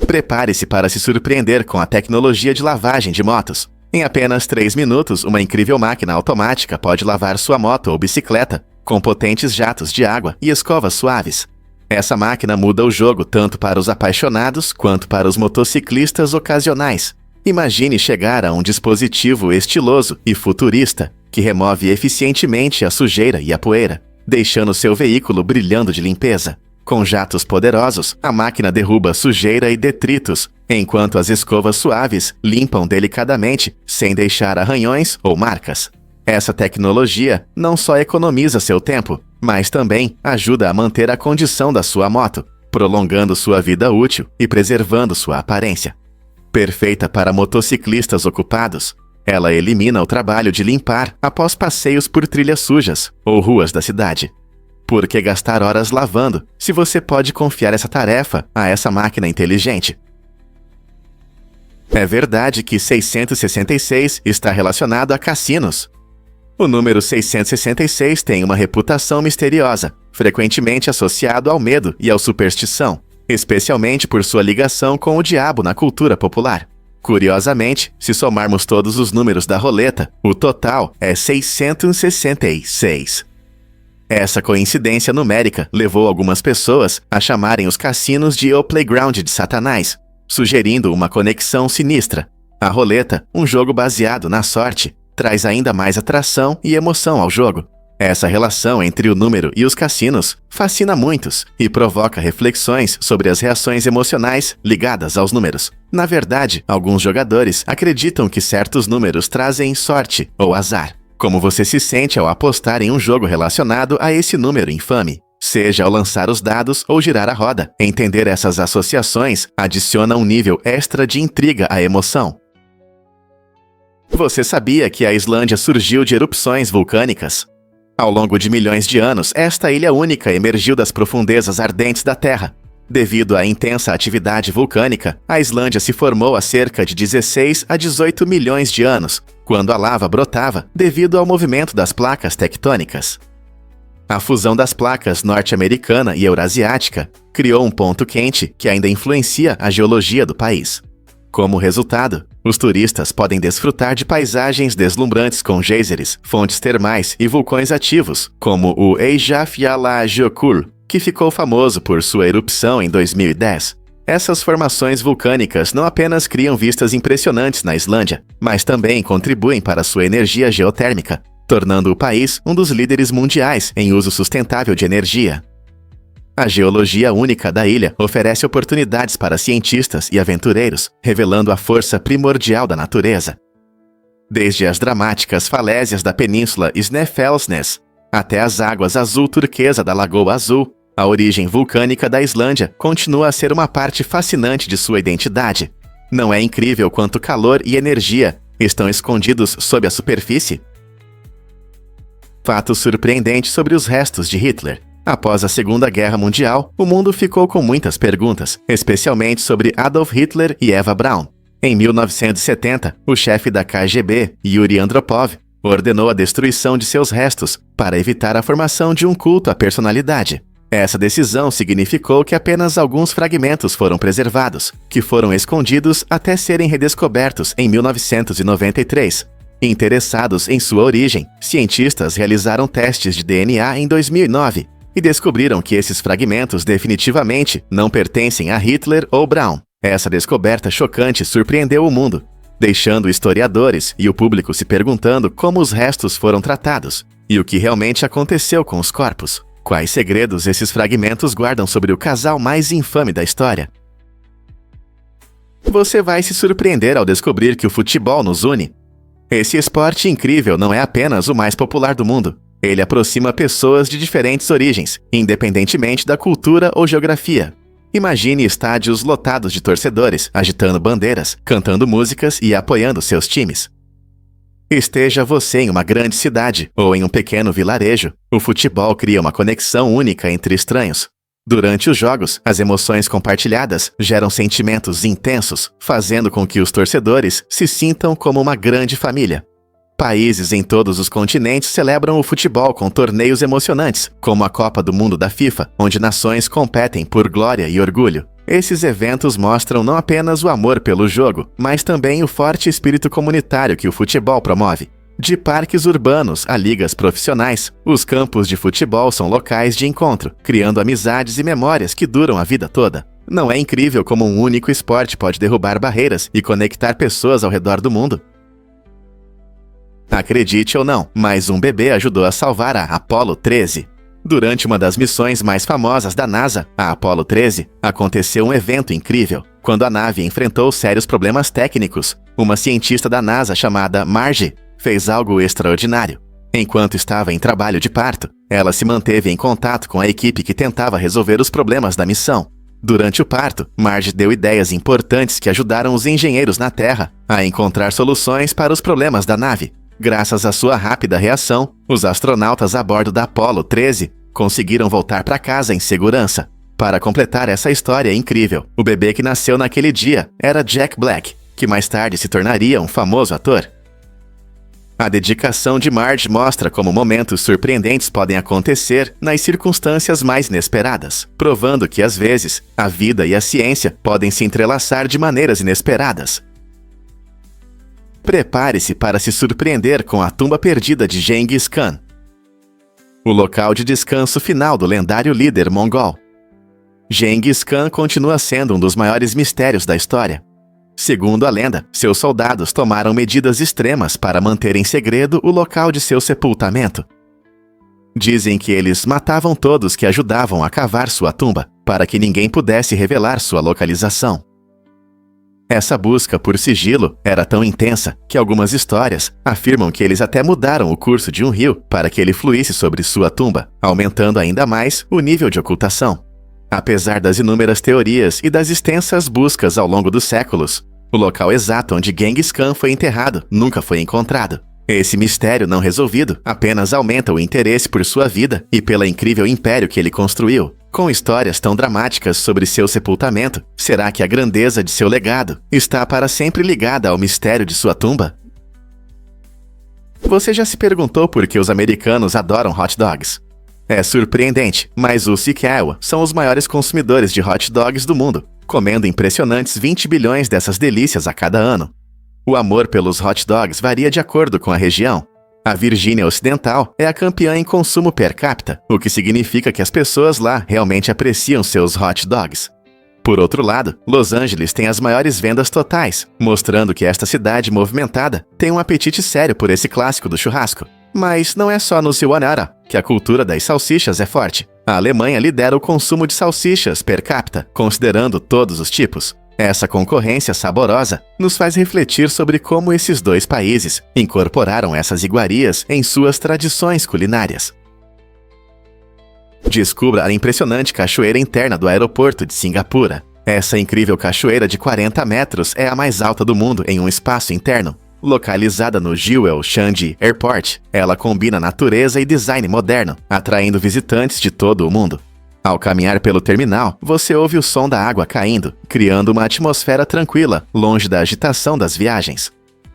Prepare-se para se surpreender com a tecnologia de lavagem de motos. Em apenas 3 minutos, uma incrível máquina automática pode lavar sua moto ou bicicleta com potentes jatos de água e escovas suaves. Essa máquina muda o jogo tanto para os apaixonados quanto para os motociclistas ocasionais. Imagine chegar a um dispositivo estiloso e futurista que remove eficientemente a sujeira e a poeira, deixando seu veículo brilhando de limpeza. Com jatos poderosos, a máquina derruba sujeira e detritos, enquanto as escovas suaves limpam delicadamente, sem deixar arranhões ou marcas. Essa tecnologia não só economiza seu tempo, mas também ajuda a manter a condição da sua moto, prolongando sua vida útil e preservando sua aparência. Perfeita para motociclistas ocupados, ela elimina o trabalho de limpar após passeios por trilhas sujas ou ruas da cidade. Por que gastar horas lavando, se você pode confiar essa tarefa a essa máquina inteligente? É verdade que 666 está relacionado a cassinos. O número 666 tem uma reputação misteriosa, frequentemente associado ao medo e à superstição, especialmente por sua ligação com o diabo na cultura popular. Curiosamente, se somarmos todos os números da roleta, o total é 666. Essa coincidência numérica levou algumas pessoas a chamarem os cassinos de O Playground de Satanás, sugerindo uma conexão sinistra. A roleta, um jogo baseado na sorte, traz ainda mais atração e emoção ao jogo. Essa relação entre o número e os cassinos fascina muitos e provoca reflexões sobre as reações emocionais ligadas aos números. Na verdade, alguns jogadores acreditam que certos números trazem sorte ou azar. Como você se sente ao apostar em um jogo relacionado a esse número infame? Seja ao lançar os dados ou girar a roda, entender essas associações adiciona um nível extra de intriga à emoção. Você sabia que a Islândia surgiu de erupções vulcânicas? Ao longo de milhões de anos, esta ilha única emergiu das profundezas ardentes da Terra. Devido à intensa atividade vulcânica, a Islândia se formou há cerca de 16 a 18 milhões de anos, quando a lava brotava devido ao movimento das placas tectônicas. A fusão das placas norte-americana e eurasiática criou um ponto quente que ainda influencia a geologia do país. Como resultado, os turistas podem desfrutar de paisagens deslumbrantes com geysers, fontes termais e vulcões ativos, como o Eyjafjallajökull, que ficou famoso por sua erupção em 2010. Essas formações vulcânicas não apenas criam vistas impressionantes na Islândia, mas também contribuem para sua energia geotérmica, tornando o país um dos líderes mundiais em uso sustentável de energia. A geologia única da ilha oferece oportunidades para cientistas e aventureiros, revelando a força primordial da natureza. Desde as dramáticas falésias da península Snæfellsnes até as águas azul-turquesa da Lagoa Azul, a origem vulcânica da Islândia continua a ser uma parte fascinante de sua identidade. Não é incrível quanto calor e energia estão escondidos sob a superfície? Fato surpreendente sobre os restos de Hitler. Após a Segunda Guerra Mundial, o mundo ficou com muitas perguntas, especialmente sobre Adolf Hitler e Eva Braun. Em 1970, o chefe da KGB, Yuri Andropov, ordenou a destruição de seus restos para evitar a formação de um culto à personalidade. Essa decisão significou que apenas alguns fragmentos foram preservados, que foram escondidos até serem redescobertos em 1993. Interessados em sua origem, cientistas realizaram testes de DNA em 2009 e descobriram que esses fragmentos definitivamente não pertencem a Hitler ou Braun. Essa descoberta chocante surpreendeu o mundo, deixando historiadores e o público se perguntando como os restos foram tratados e o que realmente aconteceu com os corpos. Quais segredos esses fragmentos guardam sobre o casal mais infame da história? Você vai se surpreender ao descobrir que o futebol nos une. Esse esporte incrível não é apenas o mais popular do mundo. Ele aproxima pessoas de diferentes origens, independentemente da cultura ou geografia. Imagine estádios lotados de torcedores, agitando bandeiras, cantando músicas e apoiando seus times. Esteja você em uma grande cidade ou em um pequeno vilarejo, o futebol cria uma conexão única entre estranhos. Durante os jogos, as emoções compartilhadas geram sentimentos intensos, fazendo com que os torcedores se sintam como uma grande família. Países em todos os continentes celebram o futebol com torneios emocionantes, como a Copa do Mundo da FIFA, onde nações competem por glória e orgulho. Esses eventos mostram não apenas o amor pelo jogo, mas também o forte espírito comunitário que o futebol promove. De parques urbanos a ligas profissionais, os campos de futebol são locais de encontro, criando amizades e memórias que duram a vida toda. Não é incrível como um único esporte pode derrubar barreiras e conectar pessoas ao redor do mundo? Acredite ou não, mas um bebê ajudou a salvar a Apollo 13. Durante uma das missões mais famosas da NASA, a Apollo 13, aconteceu um evento incrível. Quando a nave enfrentou sérios problemas técnicos, uma cientista da NASA chamada Marge fez algo extraordinário. Enquanto estava em trabalho de parto, ela se manteve em contato com a equipe que tentava resolver os problemas da missão. Durante o parto, Marge deu ideias importantes que ajudaram os engenheiros na Terra a encontrar soluções para os problemas da nave. Graças à sua rápida reação, os astronautas a bordo da Apollo 13 conseguiram voltar para casa em segurança. Para completar essa história incrível, o bebê que nasceu naquele dia era Jack Black, que mais tarde se tornaria um famoso ator. A dedicação de Marge mostra como momentos surpreendentes podem acontecer nas circunstâncias mais inesperadas, provando que, às vezes, a vida e a ciência podem se entrelaçar de maneiras inesperadas. Prepare-se para se surpreender com a tumba perdida de Genghis Khan, o local de descanso final do lendário líder mongol. Genghis Khan continua sendo um dos maiores mistérios da história. Segundo a lenda, seus soldados tomaram medidas extremas para manter em segredo o local de seu sepultamento. Dizem que eles matavam todos que ajudavam a cavar sua tumba, para que ninguém pudesse revelar sua localização. Essa busca por sigilo era tão intensa que algumas histórias afirmam que eles até mudaram o curso de um rio para que ele fluísse sobre sua tumba, aumentando ainda mais o nível de ocultação. Apesar das inúmeras teorias e das extensas buscas ao longo dos séculos, o local exato onde Genghis Khan foi enterrado nunca foi encontrado. Esse mistério não resolvido apenas aumenta o interesse por sua vida e pelo incrível império que ele construiu. Com histórias tão dramáticas sobre seu sepultamento, será que a grandeza de seu legado está para sempre ligada ao mistério de sua tumba? Você já se perguntou por que os americanos adoram hot dogs? É surpreendente, mas os Chicago são os maiores consumidores de hot dogs do mundo, comendo impressionantes 20 bilhões dessas delícias a cada ano. O amor pelos hot dogs varia de acordo com a região. A Virgínia Ocidental é a campeã em consumo per capita, o que significa que as pessoas lá realmente apreciam seus hot dogs. Por outro lado, Los Angeles tem as maiores vendas totais, mostrando que esta cidade movimentada tem um apetite sério por esse clássico do churrasco. Mas não é só no Tijuana que a cultura das salsichas é forte. A Alemanha lidera o consumo de salsichas per capita, considerando todos os tipos. Essa concorrência saborosa nos faz refletir sobre como esses dois países incorporaram essas iguarias em suas tradições culinárias. Descubra a impressionante cachoeira interna do aeroporto de Singapura. Essa incrível cachoeira de 40 metros é a mais alta do mundo em um espaço interno. Localizada no Jewel Changi Airport, ela combina natureza e design moderno, atraindo visitantes de todo o mundo. Ao caminhar pelo terminal, você ouve o som da água caindo, criando uma atmosfera tranquila, longe da agitação das viagens.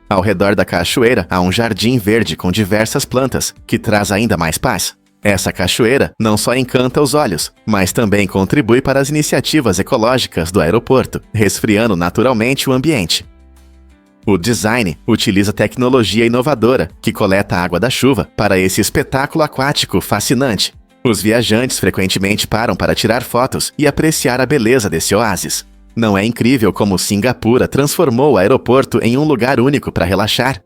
Ao redor da cachoeira há um jardim verde com diversas plantas, que traz ainda mais paz. Essa cachoeira não só encanta os olhos, mas também contribui para as iniciativas ecológicas do aeroporto, resfriando naturalmente o ambiente. O design utiliza tecnologia inovadora, que coleta a água da chuva para esse espetáculo aquático fascinante. Os viajantes frequentemente param para tirar fotos e apreciar a beleza desse oásis. Não é incrível como Singapura transformou o aeroporto em um lugar único para relaxar?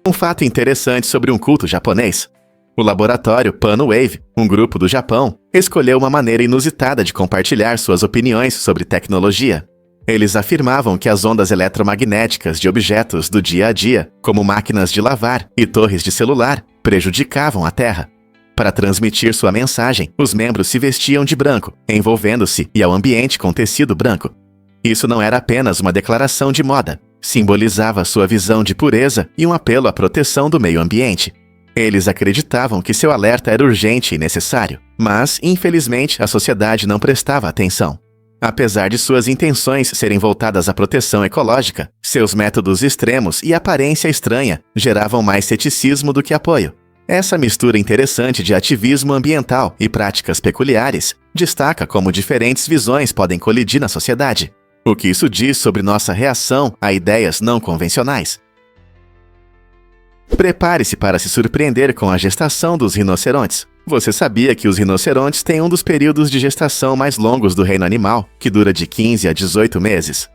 Um fato interessante sobre um culto japonês. O laboratório Panwave, um grupo do Japão, escolheu uma maneira inusitada de compartilhar suas opiniões sobre tecnologia. Eles afirmavam que as ondas eletromagnéticas de objetos do dia a dia, como máquinas de lavar e torres de celular, prejudicavam a Terra. Para transmitir sua mensagem, os membros se vestiam de branco, envolvendo-se e ao ambiente com tecido branco. Isso não era apenas uma declaração de moda, simbolizava sua visão de pureza e um apelo à proteção do meio ambiente. Eles acreditavam que seu alerta era urgente e necessário, mas, infelizmente, a sociedade não prestava atenção. Apesar de suas intenções serem voltadas à proteção ecológica, seus métodos extremos e aparência estranha geravam mais ceticismo do que apoio. Essa mistura interessante de ativismo ambiental e práticas peculiares destaca como diferentes visões podem colidir na sociedade. O que isso diz sobre nossa reação a ideias não convencionais? Prepare-se para se surpreender com a gestação dos rinocerontes. Você sabia que os rinocerontes têm um dos períodos de gestação mais longos do reino animal, que dura de 15 a 18 meses?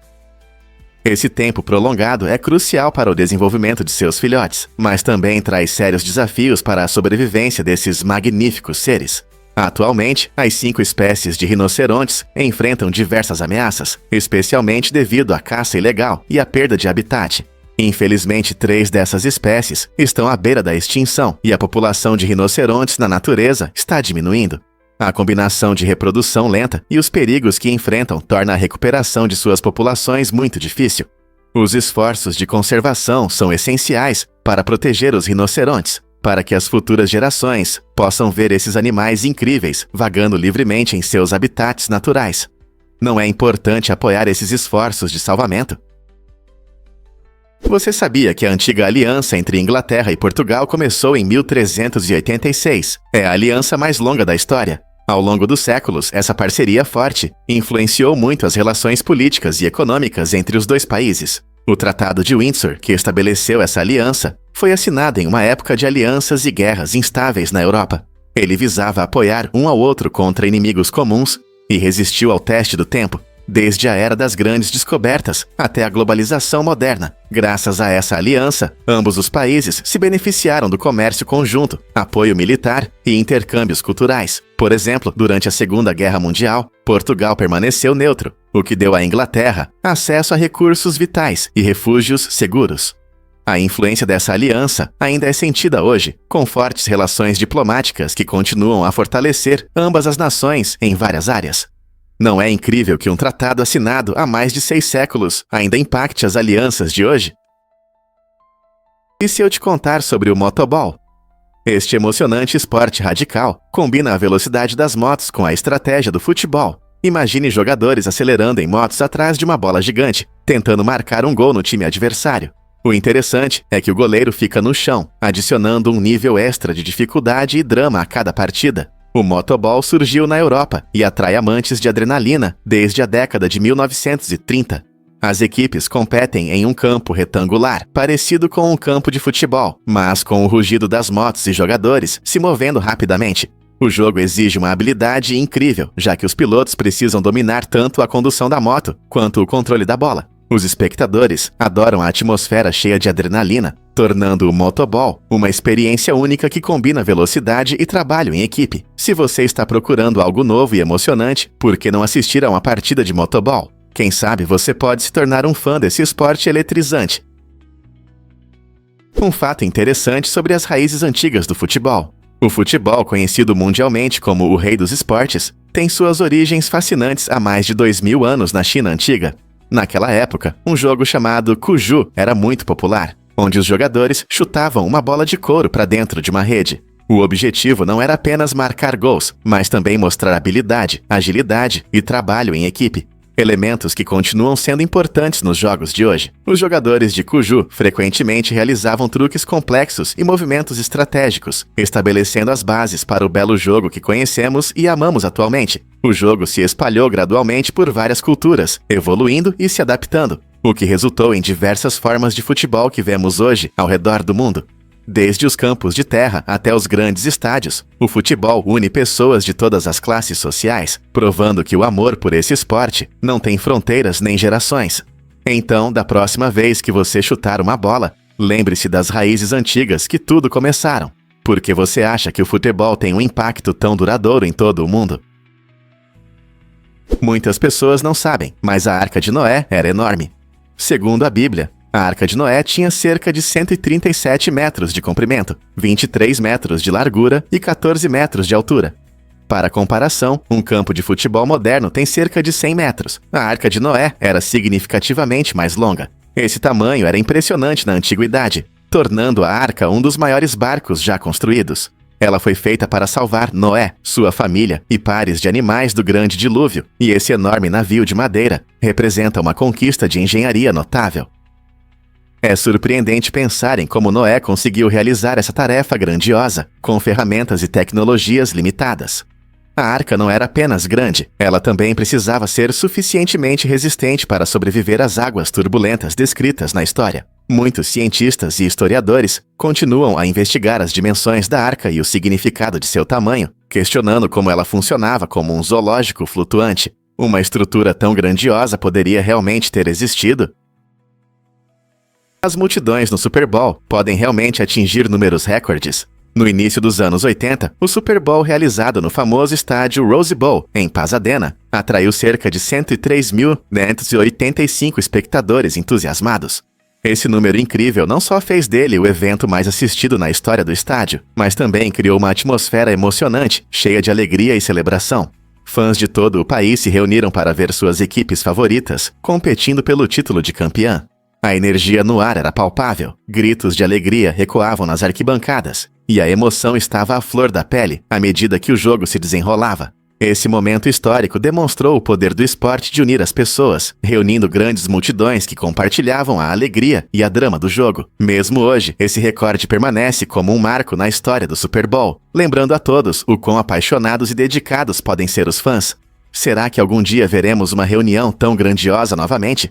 Esse tempo prolongado é crucial para o desenvolvimento de seus filhotes, mas também traz sérios desafios para a sobrevivência desses magníficos seres. Atualmente, as 5 espécies de rinocerontes enfrentam diversas ameaças, especialmente devido à caça ilegal e à perda de habitat. Infelizmente, 3 dessas espécies estão à beira da extinção e a população de rinocerontes na natureza está diminuindo. A combinação de reprodução lenta e os perigos que enfrentam torna a recuperação de suas populações muito difícil. Os esforços de conservação são essenciais para proteger os rinocerontes, para que as futuras gerações possam ver esses animais incríveis vagando livremente em seus habitats naturais. Não é importante apoiar esses esforços de salvamento? Você sabia que a antiga aliança entre Inglaterra e Portugal começou em 1386? É a aliança mais longa da história. Ao longo dos séculos, essa parceria forte influenciou muito as relações políticas e econômicas entre os dois países. O Tratado de Windsor, que estabeleceu essa aliança, foi assinado em uma época de alianças e guerras instáveis na Europa. Ele visava apoiar um ao outro contra inimigos comuns e resistiu ao teste do tempo, desde a era das grandes descobertas até a globalização moderna. Graças a essa aliança, ambos os países se beneficiaram do comércio conjunto, apoio militar e intercâmbios culturais. Por exemplo, durante a Segunda Guerra Mundial, Portugal permaneceu neutro, o que deu à Inglaterra acesso a recursos vitais e refúgios seguros. A influência dessa aliança ainda é sentida hoje, com fortes relações diplomáticas que continuam a fortalecer ambas as nações em várias áreas. Não é incrível que um tratado assinado há mais de 6 séculos ainda impacte as alianças de hoje? E se eu te contar sobre o motoball? Este emocionante esporte radical combina a velocidade das motos com a estratégia do futebol. Imagine jogadores acelerando em motos atrás de uma bola gigante, tentando marcar um gol no time adversário. O interessante é que o goleiro fica no chão, adicionando um nível extra de dificuldade e drama a cada partida. O motoball surgiu na Europa e atrai amantes de adrenalina desde a década de 1930. As equipes competem em um campo retangular, parecido com um campo de futebol, mas com o rugido das motos e jogadores se movendo rapidamente. O jogo exige uma habilidade incrível, já que os pilotos precisam dominar tanto a condução da moto quanto o controle da bola. Os espectadores adoram a atmosfera cheia de adrenalina. tornando o motoball uma experiência única que combina velocidade e trabalho em equipe. Se você está procurando algo novo e emocionante, por que não assistir a uma partida de motoball? Quem sabe você pode se tornar um fã desse esporte eletrizante. Um fato interessante sobre as raízes antigas do futebol. O futebol, conhecido mundialmente como o rei dos esportes, tem suas origens fascinantes há mais de 2000 anos na China antiga. Naquela época, um jogo chamado Cuju era muito popular, onde os jogadores chutavam uma bola de couro para dentro de uma rede. O objetivo não era apenas marcar gols, mas também mostrar habilidade, agilidade e trabalho em equipe. Elementos que continuam sendo importantes nos jogos de hoje. Os jogadores de Cuju frequentemente realizavam truques complexos e movimentos estratégicos, estabelecendo as bases para o belo jogo que conhecemos e amamos atualmente. O jogo se espalhou gradualmente por várias culturas, evoluindo e se adaptando, o que resultou em diversas formas de futebol que vemos hoje ao redor do mundo. Desde os campos de terra até os grandes estádios, o futebol une pessoas de todas as classes sociais, provando que o amor por esse esporte não tem fronteiras nem gerações. Então, da próxima vez que você chutar uma bola, lembre-se das raízes antigas que tudo começaram. Por que você acha que o futebol tem um impacto tão duradouro em todo o mundo? Muitas pessoas não sabem, mas a Arca de Noé era enorme. Segundo a Bíblia, a Arca de Noé tinha cerca de 137 metros de comprimento, 23 metros de largura e 14 metros de altura. Para comparação, um campo de futebol moderno tem cerca de 100 metros. A Arca de Noé era significativamente mais longa. Esse tamanho era impressionante na antiguidade, tornando a Arca um dos maiores barcos já construídos. Ela foi feita para salvar Noé, sua família e pares de animais do grande dilúvio, e esse enorme navio de madeira representa uma conquista de engenharia notável. É surpreendente pensar em como Noé conseguiu realizar essa tarefa grandiosa, com ferramentas e tecnologias limitadas. A arca não era apenas grande, ela também precisava ser suficientemente resistente para sobreviver às águas turbulentas descritas na história. Muitos cientistas e historiadores continuam a investigar as dimensões da arca e o significado de seu tamanho, questionando como ela funcionava como um zoológico flutuante. Uma estrutura tão grandiosa poderia realmente ter existido? As multidões no Super Bowl podem realmente atingir números recordes. No início dos anos 80, o Super Bowl realizado no famoso estádio Rose Bowl, em Pasadena, atraiu cerca de 103.585 espectadores entusiasmados. Esse número incrível não só fez dele o evento mais assistido na história do estádio, mas também criou uma atmosfera emocionante, cheia de alegria e celebração. Fãs de todo o país se reuniram para ver suas equipes favoritas competindo pelo título de campeã. A energia no ar era palpável, gritos de alegria ecoavam nas arquibancadas, e a emoção estava à flor da pele à medida que o jogo se desenrolava. Esse momento histórico demonstrou o poder do esporte de unir as pessoas, reunindo grandes multidões que compartilhavam a alegria e a drama do jogo. Mesmo hoje, esse recorde permanece como um marco na história do Super Bowl, lembrando a todos o quão apaixonados e dedicados podem ser os fãs. Será que algum dia veremos uma reunião tão grandiosa novamente?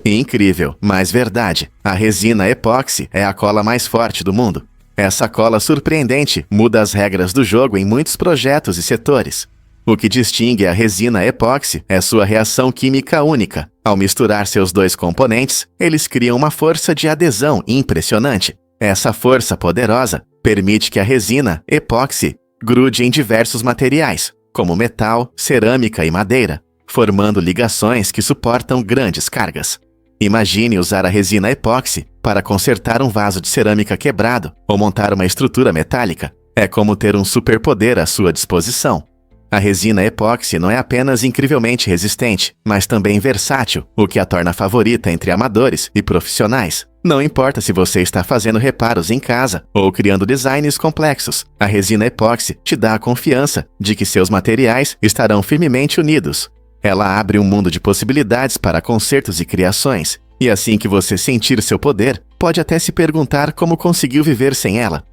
Incrível, mas verdade. A resina epóxi é a cola mais forte do mundo. Essa cola surpreendente muda as regras do jogo em muitos projetos e setores. O que distingue a resina epóxi é sua reação química única. Ao misturar seus dois componentes, eles criam uma força de adesão impressionante. Essa força poderosa permite que a resina epóxi grude em diversos materiais, como metal, cerâmica e madeira, formando ligações que suportam grandes cargas. Imagine usar a resina epóxi para consertar um vaso de cerâmica quebrado ou montar uma estrutura metálica. É como ter um superpoder à sua disposição. A resina epóxi não é apenas incrivelmente resistente, mas também versátil, o que a torna favorita entre amadores e profissionais. Não importa se você está fazendo reparos em casa ou criando designs complexos, a resina epóxi te dá a confiança de que seus materiais estarão firmemente unidos. Ela abre um mundo de possibilidades para concertos e criações, e assim que você sentir seu poder, pode até se perguntar como conseguiu viver sem ela.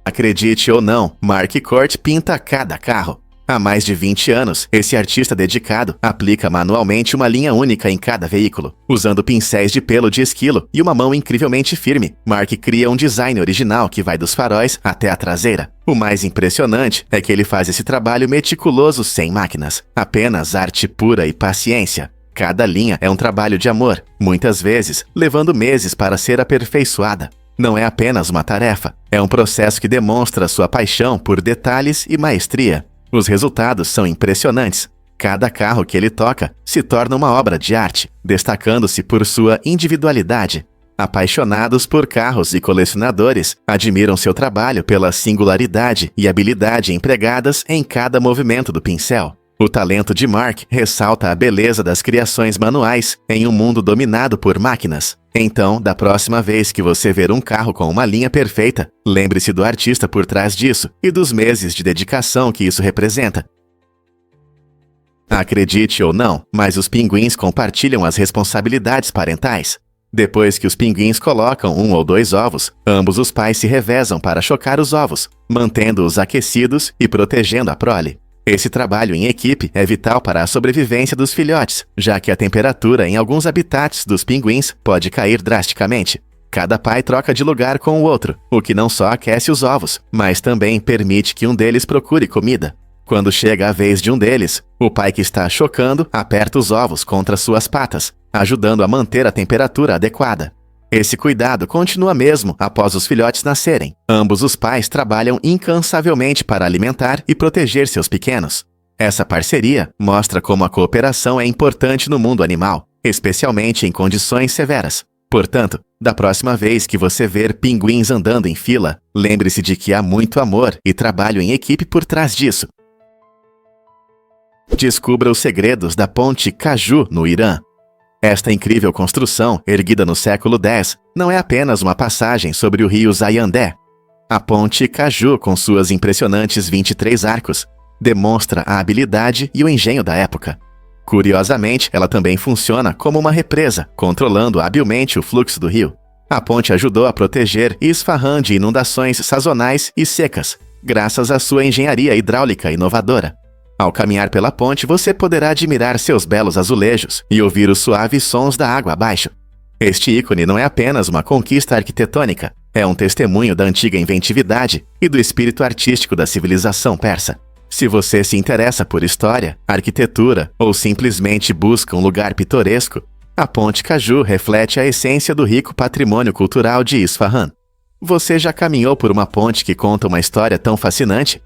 Acredite ou não, Mark Kort pinta cada carro. Há mais de 20 anos, esse artista dedicado aplica manualmente uma linha única em cada veículo. Usando pincéis de pelo de esquilo e uma mão incrivelmente firme, Mark cria um design original que vai dos faróis até a traseira. O mais impressionante é que ele faz esse trabalho meticuloso sem máquinas, apenas arte pura e paciência. Cada linha é um trabalho de amor, muitas vezes levando meses para ser aperfeiçoada. Não é apenas uma tarefa, é um processo que demonstra sua paixão por detalhes e maestria. Os resultados são impressionantes. Cada carro que ele toca se torna uma obra de arte, destacando-se por sua individualidade. Apaixonados por carros e colecionadores, admiram seu trabalho pela singularidade e habilidade empregadas em cada movimento do pincel. O talento de Mark ressalta a beleza das criações manuais em um mundo dominado por máquinas. Então, da próxima vez que você ver um carro com uma linha perfeita, lembre-se do artista por trás disso e dos meses de dedicação que isso representa. Acredite ou não, mas os pinguins compartilham as responsabilidades parentais. Depois que os pinguins colocam 1 ou 2 ovos, ambos os pais se revezam para chocar os ovos, mantendo-os aquecidos e protegendo a prole. Esse trabalho em equipe é vital para a sobrevivência dos filhotes, já que a temperatura em alguns habitats dos pinguins pode cair drasticamente. Cada pai troca de lugar com o outro, o que não só aquece os ovos, mas também permite que um deles procure comida. Quando chega a vez de um deles, o pai que está chocando aperta os ovos contra suas patas, ajudando a manter a temperatura adequada. Esse cuidado continua mesmo após os filhotes nascerem. Ambos os pais trabalham incansavelmente para alimentar e proteger seus pequenos. Essa parceria mostra como a cooperação é importante no mundo animal, especialmente em condições severas. Portanto, da próxima vez que você ver pinguins andando em fila, lembre-se de que há muito amor e trabalho em equipe por trás disso. Descubra os segredos da ponte Kaju, no Irã. Esta incrível construção, erguida no século X, não é apenas uma passagem sobre o rio Zayandé. A ponte Kaju, com suas impressionantes 23 arcos, demonstra a habilidade e o engenho da época. Curiosamente, ela também funciona como uma represa, controlando habilmente o fluxo do rio. A ponte ajudou a proteger Isfahan de inundações sazonais e secas, graças à sua engenharia hidráulica inovadora. Ao caminhar pela ponte, você poderá admirar seus belos azulejos e ouvir os suaves sons da água abaixo. Este ícone não é apenas uma conquista arquitetônica, é um testemunho da antiga inventividade e do espírito artístico da civilização persa. Se você se interessa por história, arquitetura ou simplesmente busca um lugar pitoresco, a Ponte Kaju reflete a essência do rico patrimônio cultural de Isfahan. Você já caminhou por uma ponte que conta uma história tão fascinante?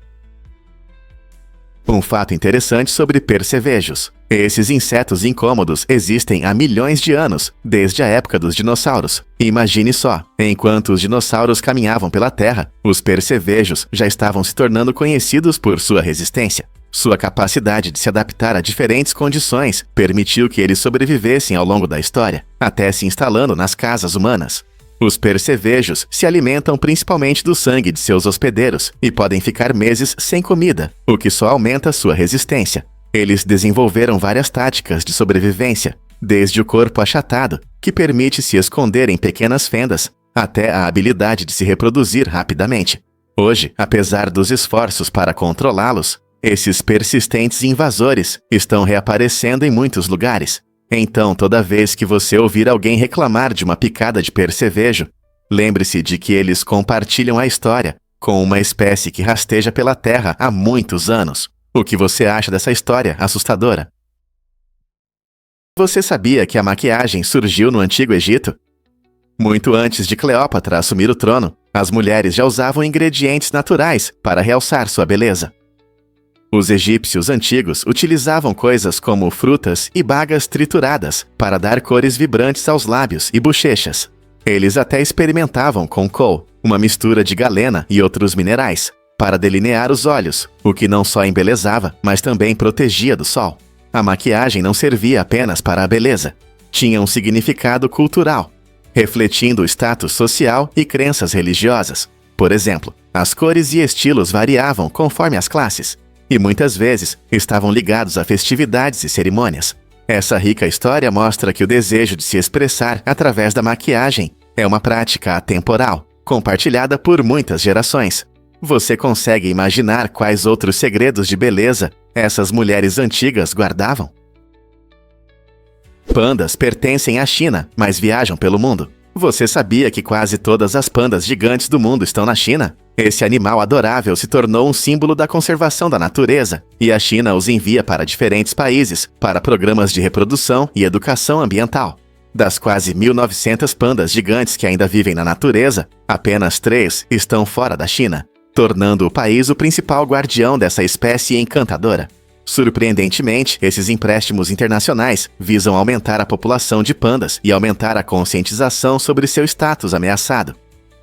Um fato interessante sobre percevejos. Esses insetos incômodos existem há milhões de anos, desde a época dos dinossauros. Imagine só, enquanto os dinossauros caminhavam pela Terra, os percevejos já estavam se tornando conhecidos por sua resistência. Sua capacidade de se adaptar a diferentes condições permitiu que eles sobrevivessem ao longo da história, até se instalando nas casas humanas. Os percevejos se alimentam principalmente do sangue de seus hospedeiros e podem ficar meses sem comida, o que só aumenta sua resistência. Eles desenvolveram várias táticas de sobrevivência, desde o corpo achatado, que permite se esconder em pequenas fendas, até a habilidade de se reproduzir rapidamente. Hoje, apesar dos esforços para controlá-los, esses persistentes invasores estão reaparecendo em muitos lugares. Então, toda vez que você ouvir alguém reclamar de uma picada de percevejo, lembre-se de que eles compartilham a história com uma espécie que rasteja pela Terra há muitos anos. O que você acha dessa história assustadora? Você sabia que a maquiagem surgiu no Antigo Egito? Muito antes de Cleópatra assumir o trono, as mulheres já usavam ingredientes naturais para realçar sua beleza. Os egípcios antigos utilizavam coisas como frutas e bagas trituradas para dar cores vibrantes aos lábios e bochechas. Eles até experimentavam com kohl, uma mistura de galena e outros minerais, para delinear os olhos, o que não só embelezava, mas também protegia do sol. A maquiagem não servia apenas para a beleza. Tinha um significado cultural, refletindo o status social e crenças religiosas. Por exemplo, as cores e estilos variavam conforme as classes, e muitas vezes estavam ligados a festividades e cerimônias. Essa rica história mostra que o desejo de se expressar através da maquiagem é uma prática atemporal, compartilhada por muitas gerações. Você consegue imaginar quais outros segredos de beleza essas mulheres antigas guardavam? Pandas pertencem à China, mas viajam pelo mundo. Você sabia que quase todas as pandas gigantes do mundo estão na China? Esse animal adorável se tornou um símbolo da conservação da natureza, e a China os envia para diferentes países para programas de reprodução e educação ambiental. Das quase 1.900 pandas gigantes que ainda vivem na natureza, apenas 3 estão fora da China, tornando o país o principal guardião dessa espécie encantadora. Surpreendentemente, esses empréstimos internacionais visam aumentar a população de pandas e aumentar a conscientização sobre seu status ameaçado.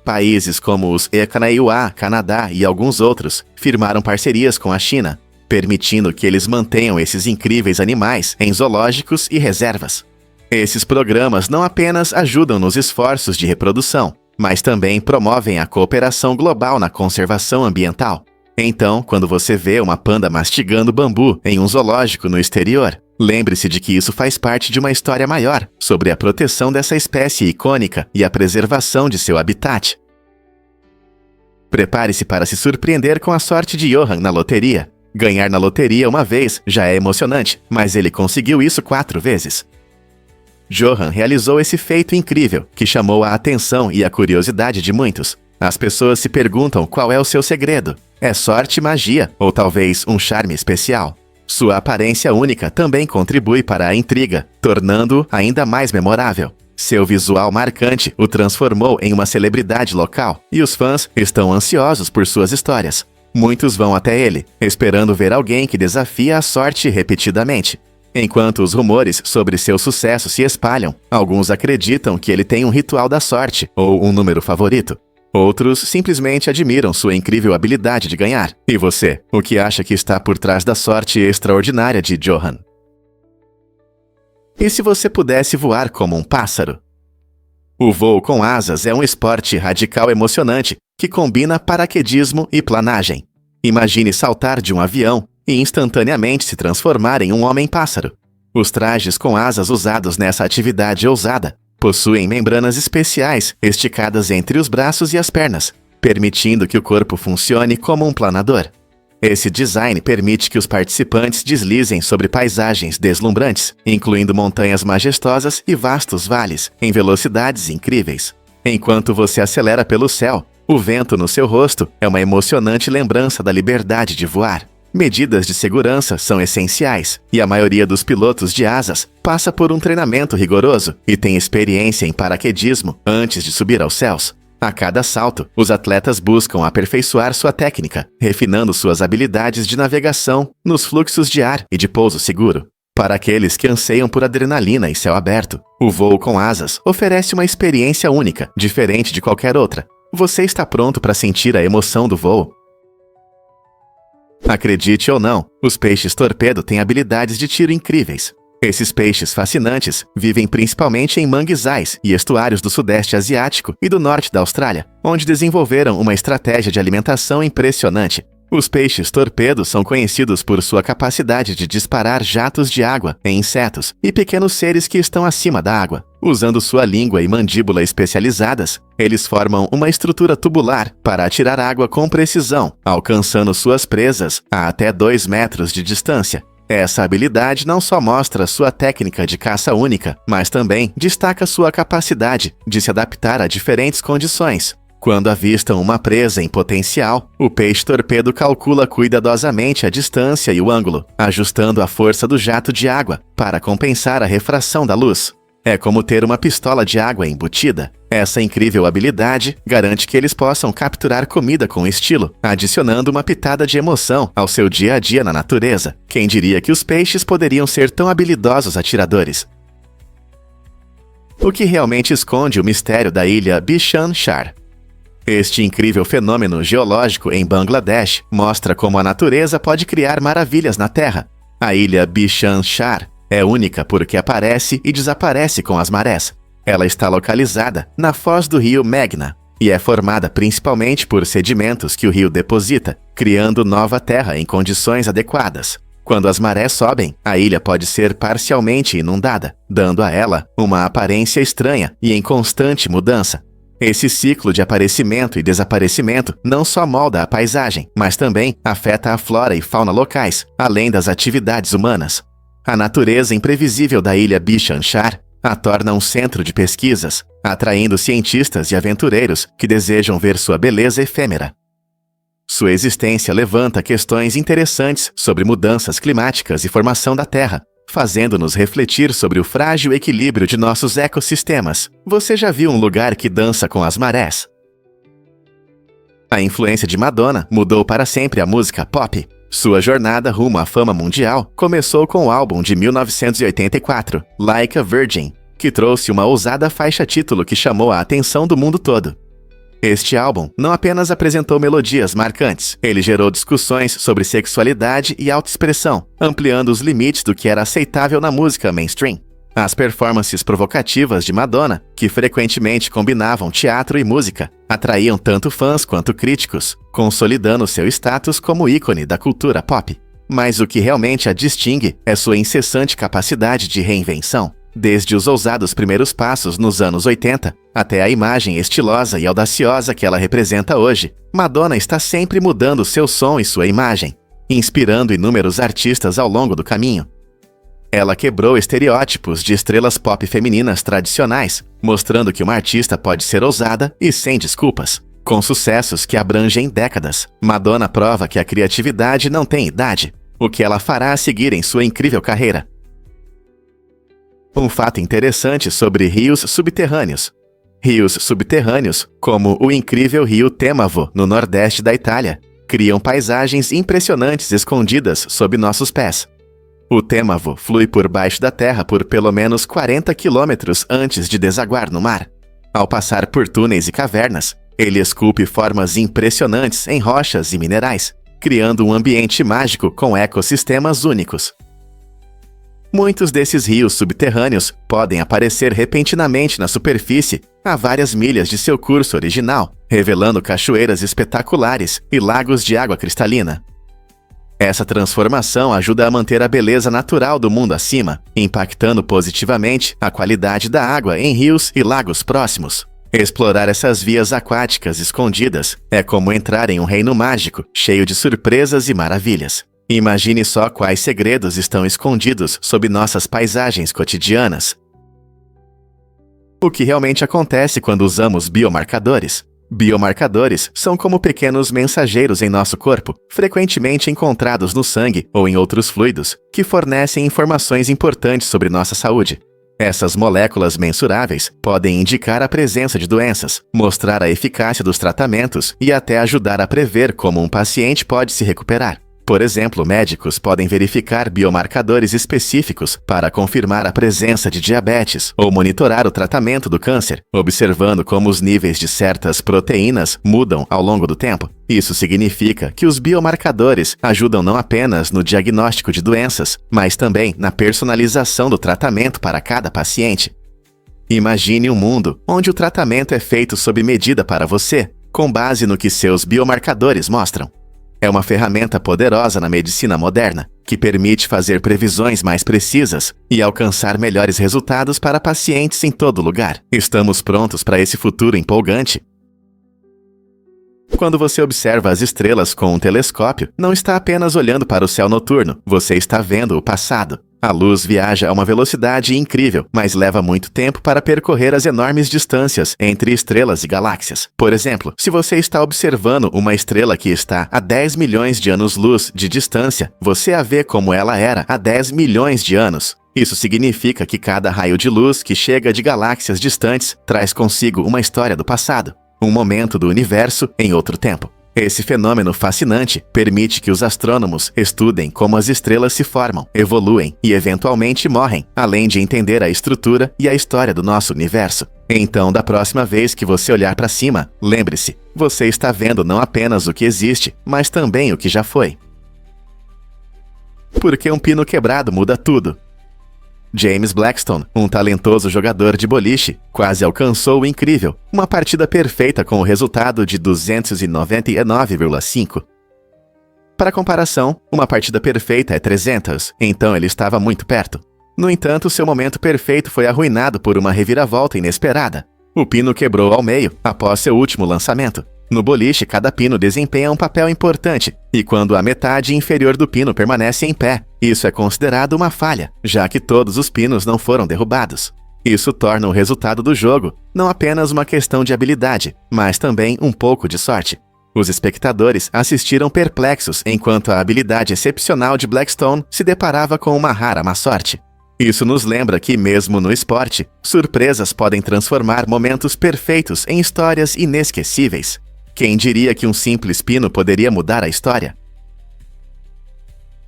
Países como os Ecanaíuá, Canadá e alguns outros firmaram parcerias com a China, permitindo que eles mantenham esses incríveis animais em zoológicos e reservas. Esses programas não apenas ajudam nos esforços de reprodução, mas também promovem a cooperação global na conservação ambiental. Então, quando você vê uma panda mastigando bambu em um zoológico no exterior, lembre-se de que isso faz parte de uma história maior sobre a proteção dessa espécie icônica e a preservação de seu habitat. Prepare-se para se surpreender com a sorte de Johan na loteria. Ganhar na loteria uma vez já é emocionante, mas ele conseguiu isso 4 vezes. Johan realizou esse feito incrível, que chamou a atenção e a curiosidade de muitos. As pessoas se perguntam qual é o seu segredo. É sorte, magia ou talvez um charme especial? Sua aparência única também contribui para a intriga, tornando-o ainda mais memorável. Seu visual marcante o transformou em uma celebridade local, e os fãs estão ansiosos por suas histórias. Muitos vão até ele, esperando ver alguém que desafia a sorte repetidamente. Enquanto os rumores sobre seu sucesso se espalham, alguns acreditam que ele tem um ritual da sorte ou um número favorito. Outros simplesmente admiram sua incrível habilidade de ganhar. E você, o que acha que está por trás da sorte extraordinária de Johan? E se você pudesse voar como um pássaro? O voo com asas é um esporte radical emocionante que combina paraquedismo e planagem. Imagine saltar de um avião e instantaneamente se transformar em um homem-pássaro. Os trajes com asas usados nessa atividade ousada possuem membranas especiais esticadas entre os braços e as pernas, permitindo que o corpo funcione como um planador. Esse design permite que os participantes deslizem sobre paisagens deslumbrantes, incluindo montanhas majestosas e vastos vales, em velocidades incríveis. Enquanto você acelera pelo céu, o vento no seu rosto é uma emocionante lembrança da liberdade de voar. Medidas de segurança são essenciais, e a maioria dos pilotos de asas passa por um treinamento rigoroso e tem experiência em paraquedismo antes de subir aos céus. A cada salto, os atletas buscam aperfeiçoar sua técnica, refinando suas habilidades de navegação nos fluxos de ar e de pouso seguro. Para aqueles que anseiam por adrenalina e céu aberto, o voo com asas oferece uma experiência única, diferente de qualquer outra. Você está pronto para sentir a emoção do voo? Acredite ou não, os peixes torpedo têm habilidades de tiro incríveis. Esses peixes fascinantes vivem principalmente em manguezais e estuários do Sudeste Asiático e do Norte da Austrália, onde desenvolveram uma estratégia de alimentação impressionante. Os peixes torpedo são conhecidos por sua capacidade de disparar jatos de água em insetos e pequenos seres que estão acima da água. Usando sua língua e mandíbula especializadas, eles formam uma estrutura tubular para atirar água com precisão, alcançando suas presas a até 2 metros de distância. Essa habilidade não só mostra sua técnica de caça única, mas também destaca sua capacidade de se adaptar a diferentes condições. Quando avistam uma presa em potencial, o peixe-torpedo calcula cuidadosamente a distância e o ângulo, ajustando a força do jato de água para compensar a refração da luz. É como ter uma pistola de água embutida. Essa incrível habilidade garante que eles possam capturar comida com estilo, adicionando uma pitada de emoção ao seu dia a dia na natureza. Quem diria que os peixes poderiam ser tão habilidosos atiradores? O que realmente esconde o mistério da ilha Bishan Shar? Este incrível fenômeno geológico em Bangladesh mostra como a natureza pode criar maravilhas na Terra. A ilha Bishan Shar é única porque aparece e desaparece com as marés. Ela está localizada na foz do rio Meghna e é formada principalmente por sedimentos que o rio deposita, criando nova terra em condições adequadas. Quando as marés sobem, a ilha pode ser parcialmente inundada, dando a ela uma aparência estranha e em constante mudança. Esse ciclo de aparecimento e desaparecimento não só molda a paisagem, mas também afeta a flora e fauna locais, além das atividades humanas. A natureza imprevisível da ilha Bishan Shar a torna um centro de pesquisas, atraindo cientistas e aventureiros que desejam ver sua beleza efêmera. Sua existência levanta questões interessantes sobre mudanças climáticas e formação da Terra, fazendo-nos refletir sobre o frágil equilíbrio de nossos ecossistemas. Você já viu um lugar que dança com as marés? A influência de Madonna mudou para sempre a música pop. Sua jornada rumo à fama mundial começou com o álbum de 1984, Like a Virgin, que trouxe uma ousada faixa-título que chamou a atenção do mundo todo. Este álbum não apenas apresentou melodias marcantes, ele gerou discussões sobre sexualidade e autoexpressão, ampliando os limites do que era aceitável na música mainstream. As performances provocativas de Madonna, que frequentemente combinavam teatro e música, atraíam tanto fãs quanto críticos, consolidando seu status como ícone da cultura pop. Mas o que realmente a distingue é sua incessante capacidade de reinvenção. Desde os ousados primeiros passos nos anos 80, até a imagem estilosa e audaciosa que ela representa hoje, Madonna está sempre mudando seu som e sua imagem, inspirando inúmeros artistas ao longo do caminho. Ela quebrou estereótipos de estrelas pop femininas tradicionais, mostrando que uma artista pode ser ousada e sem desculpas. Com sucessos que abrangem décadas, Madonna prova que a criatividade não tem idade, o que ela fará a seguir em sua incrível carreira. Um fato interessante sobre rios subterrâneos. Rios subterrâneos, como o incrível rio Temavo, no nordeste da Itália, criam paisagens impressionantes escondidas sob nossos pés. O Temavo flui por baixo da terra por pelo menos 40 quilômetros antes de desaguar no mar. Ao passar por túneis e cavernas, ele esculpe formas impressionantes em rochas e minerais, criando um ambiente mágico com ecossistemas únicos. Muitos desses rios subterrâneos podem aparecer repentinamente na superfície a várias milhas de seu curso original, revelando cachoeiras espetaculares e lagos de água cristalina. Essa transformação ajuda a manter a beleza natural do mundo acima, impactando positivamente a qualidade da água em rios e lagos próximos. Explorar essas vias aquáticas escondidas é como entrar em um reino mágico, cheio de surpresas e maravilhas. Imagine só quais segredos estão escondidos sob nossas paisagens cotidianas. O que realmente acontece quando usamos biomarcadores? Biomarcadores são como pequenos mensageiros em nosso corpo, frequentemente encontrados no sangue ou em outros fluidos, que fornecem informações importantes sobre nossa saúde. Essas moléculas mensuráveis podem indicar a presença de doenças, mostrar a eficácia dos tratamentos e até ajudar a prever como um paciente pode se recuperar. Por exemplo, médicos podem verificar biomarcadores específicos para confirmar a presença de diabetes ou monitorar o tratamento do câncer, observando como os níveis de certas proteínas mudam ao longo do tempo. Isso significa que os biomarcadores ajudam não apenas no diagnóstico de doenças, mas também na personalização do tratamento para cada paciente. Imagine um mundo onde o tratamento é feito sob medida para você, com base no que seus biomarcadores mostram. É uma ferramenta poderosa na medicina moderna, que permite fazer previsões mais precisas e alcançar melhores resultados para pacientes em todo lugar. Estamos prontos para esse futuro empolgante? Quando você observa as estrelas com um telescópio, não está apenas olhando para o céu noturno, você está vendo o passado. A luz viaja a uma velocidade incrível, mas leva muito tempo para percorrer as enormes distâncias entre estrelas e galáxias. Por exemplo, se você está observando uma estrela que está a 10 milhões de anos-luz de distância, você a vê como ela era há 10 milhões de anos. Isso significa que cada raio de luz que chega de galáxias distantes traz consigo uma história do passado, um momento do universo em outro tempo. Esse fenômeno fascinante permite que os astrônomos estudem como as estrelas se formam, evoluem e eventualmente morrem, além de entender a estrutura e a história do nosso universo. Então, da próxima vez que você olhar para cima, lembre-se, você está vendo não apenas o que existe, mas também o que já foi. Porque um pino quebrado muda tudo. James Blackstone, um talentoso jogador de boliche, quase alcançou o incrível, uma partida perfeita com o resultado de 299,5. Para comparação, uma partida perfeita é 300, então ele estava muito perto. No entanto, seu momento perfeito foi arruinado por uma reviravolta inesperada. O pino quebrou ao meio após seu último lançamento. No boliche, cada pino desempenha um papel importante, e quando a metade inferior do pino permanece em pé, isso é considerado uma falha, já que todos os pinos não foram derrubados. Isso torna o resultado do jogo não apenas uma questão de habilidade, mas também um pouco de sorte. Os espectadores assistiram perplexos enquanto a habilidade excepcional de Blackstone se deparava com uma rara má sorte. Isso nos lembra que, mesmo no esporte, surpresas podem transformar momentos perfeitos em histórias inesquecíveis. Quem diria que um simples pino poderia mudar a história?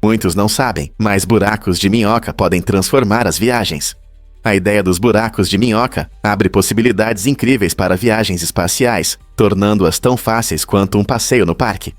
Muitos não sabem, mas buracos de minhoca podem transformar as viagens. A ideia dos buracos de minhoca abre possibilidades incríveis para viagens espaciais, tornando-as tão fáceis quanto um passeio no parque.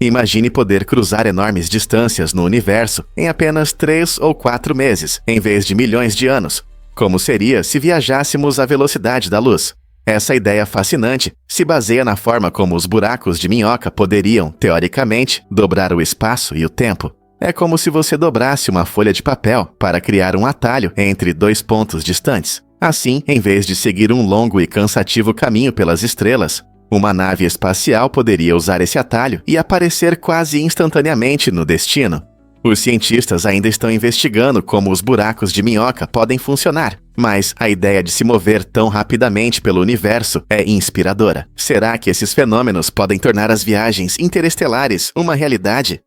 Imagine poder cruzar enormes distâncias no universo em apenas 3 ou 4 meses, em vez de milhões de anos. Como seria se viajássemos à velocidade da luz? Essa ideia fascinante se baseia na forma como os buracos de minhoca poderiam, teoricamente, dobrar o espaço e o tempo. É como se você dobrasse uma folha de papel para criar um atalho entre 2 pontos distantes. Assim, em vez de seguir um longo e cansativo caminho pelas estrelas, uma nave espacial poderia usar esse atalho e aparecer quase instantaneamente no destino. Os cientistas ainda estão investigando como os buracos de minhoca podem funcionar, mas a ideia de se mover tão rapidamente pelo universo é inspiradora. Será que esses fenômenos podem tornar as viagens interestelares uma realidade?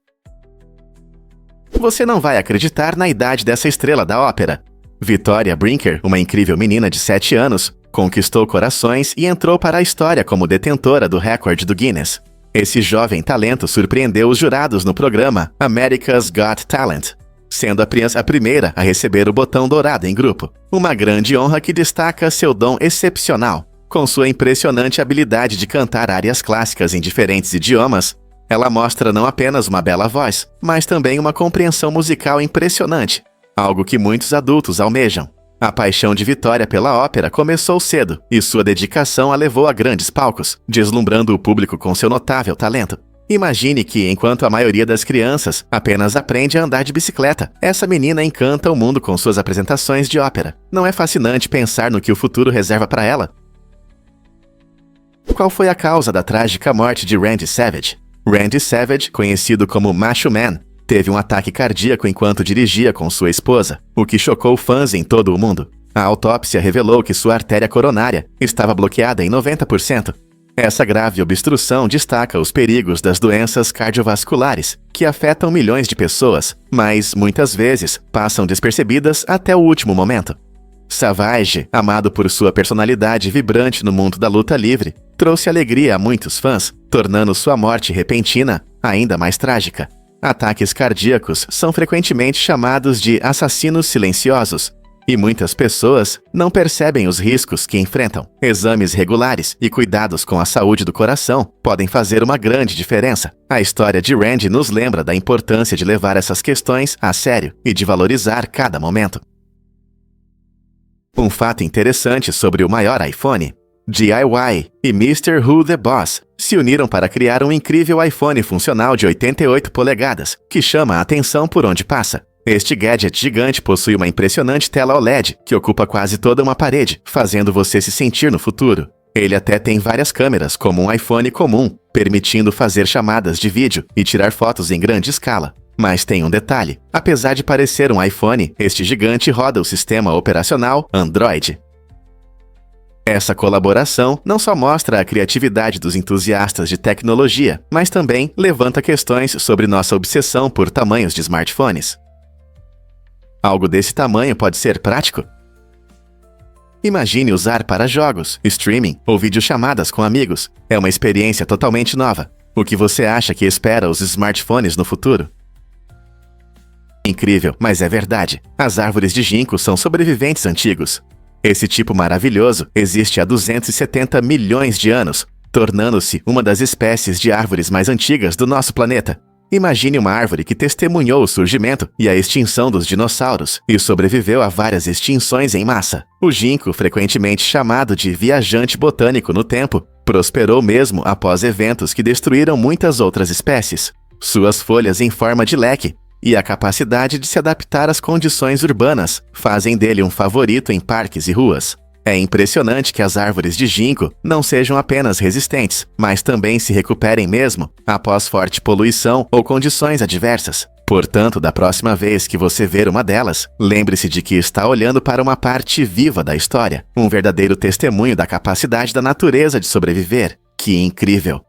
Você não vai acreditar na idade dessa estrela da ópera. Victoria Brinker, uma incrível menina de 7 anos, conquistou corações e entrou para a história como detentora do recorde do Guinness. Esse jovem talento surpreendeu os jurados no programa America's Got Talent, sendo a primeira a receber o botão dourado em grupo. Uma grande honra que destaca seu dom excepcional. Com sua impressionante habilidade de cantar áreas clássicas em diferentes idiomas, ela mostra não apenas uma bela voz, mas também uma compreensão musical impressionante, algo que muitos adultos almejam. A paixão de Victoria pela ópera começou cedo, e sua dedicação a levou a grandes palcos, deslumbrando o público com seu notável talento. Imagine que, enquanto a maioria das crianças apenas aprende a andar de bicicleta, essa menina encanta o mundo com suas apresentações de ópera. Não é fascinante pensar no que o futuro reserva para ela? Qual foi a causa da trágica morte de Randy Savage? Randy Savage, conhecido como Macho Man, teve um ataque cardíaco enquanto dirigia com sua esposa, o que chocou fãs em todo o mundo. A autópsia revelou que sua artéria coronária estava bloqueada em 90%. Essa grave obstrução destaca os perigos das doenças cardiovasculares, que afetam milhões de pessoas, mas, muitas vezes, passam despercebidas até o último momento. Savage, amado por sua personalidade vibrante no mundo da luta livre, trouxe alegria a muitos fãs, tornando sua morte repentina ainda mais trágica. Ataques cardíacos são frequentemente chamados de assassinos silenciosos, e muitas pessoas não percebem os riscos que enfrentam. Exames regulares e cuidados com a saúde do coração podem fazer uma grande diferença. A história de Randy nos lembra da importância de levar essas questões a sério e de valorizar cada momento. Um fato interessante sobre o maior iPhone: DIY e Mr. Who the Boss se uniram para criar um incrível iPhone funcional de 88 polegadas, que chama a atenção por onde passa. Este gadget gigante possui uma impressionante tela OLED, que ocupa quase toda uma parede, fazendo você se sentir no futuro. Ele até tem várias câmeras, como um iPhone comum, permitindo fazer chamadas de vídeo e tirar fotos em grande escala. Mas tem um detalhe: apesar de parecer um iPhone, este gigante roda o sistema operacional Android. Essa colaboração não só mostra a criatividade dos entusiastas de tecnologia, mas também levanta questões sobre nossa obsessão por tamanhos de smartphones. Algo desse tamanho pode ser prático? Imagine usar para jogos, streaming ou videochamadas com amigos. É uma experiência totalmente nova. O que você acha que espera os smartphones no futuro? Incrível, mas é verdade. As árvores de ginkgo são sobreviventes antigos. Esse tipo maravilhoso existe há 270 milhões de anos, tornando-se uma das espécies de árvores mais antigas do nosso planeta. Imagine uma árvore que testemunhou o surgimento e a extinção dos dinossauros e sobreviveu a várias extinções em massa. O ginkgo, frequentemente chamado de viajante botânico no tempo, prosperou mesmo após eventos que destruíram muitas outras espécies. Suas folhas em forma de leque e a capacidade de se adaptar às condições urbanas fazem dele um favorito em parques e ruas. É impressionante que as árvores de ginkgo não sejam apenas resistentes, mas também se recuperem mesmo após forte poluição ou condições adversas. Portanto, da próxima vez que você ver uma delas, lembre-se de que está olhando para uma parte viva da história, um verdadeiro testemunho da capacidade da natureza de sobreviver. Que incrível!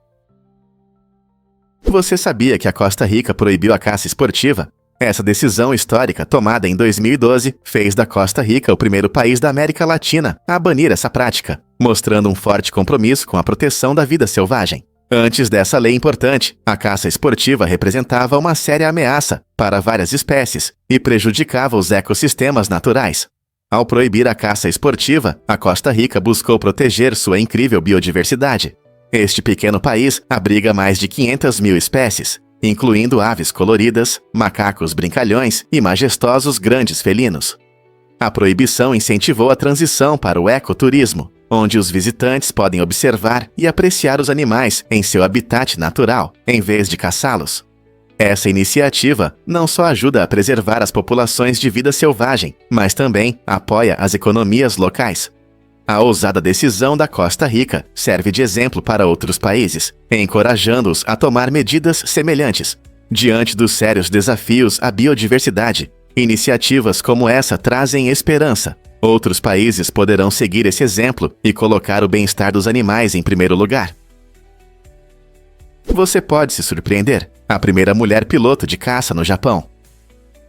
Você sabia que a Costa Rica proibiu a caça esportiva? Essa decisão histórica, tomada em 2012, fez da Costa Rica o primeiro país da América Latina a banir essa prática, mostrando um forte compromisso com a proteção da vida selvagem. Antes dessa lei importante, a caça esportiva representava uma séria ameaça para várias espécies e prejudicava os ecossistemas naturais. Ao proibir a caça esportiva, a Costa Rica buscou proteger sua incrível biodiversidade. Este pequeno país abriga mais de 500 mil espécies, incluindo aves coloridas, macacos brincalhões e majestosos grandes felinos. A proibição incentivou a transição para o ecoturismo, onde os visitantes podem observar e apreciar os animais em seu habitat natural, em vez de caçá-los. Essa iniciativa não só ajuda a preservar as populações de vida selvagem, mas também apoia as economias locais. A ousada decisão da Costa Rica serve de exemplo para outros países, encorajando-os a tomar medidas semelhantes. Diante dos sérios desafios à biodiversidade, iniciativas como essa trazem esperança. Outros países poderão seguir esse exemplo e colocar o bem-estar dos animais em primeiro lugar. Você pode se surpreender: a primeira mulher piloto de caça no Japão.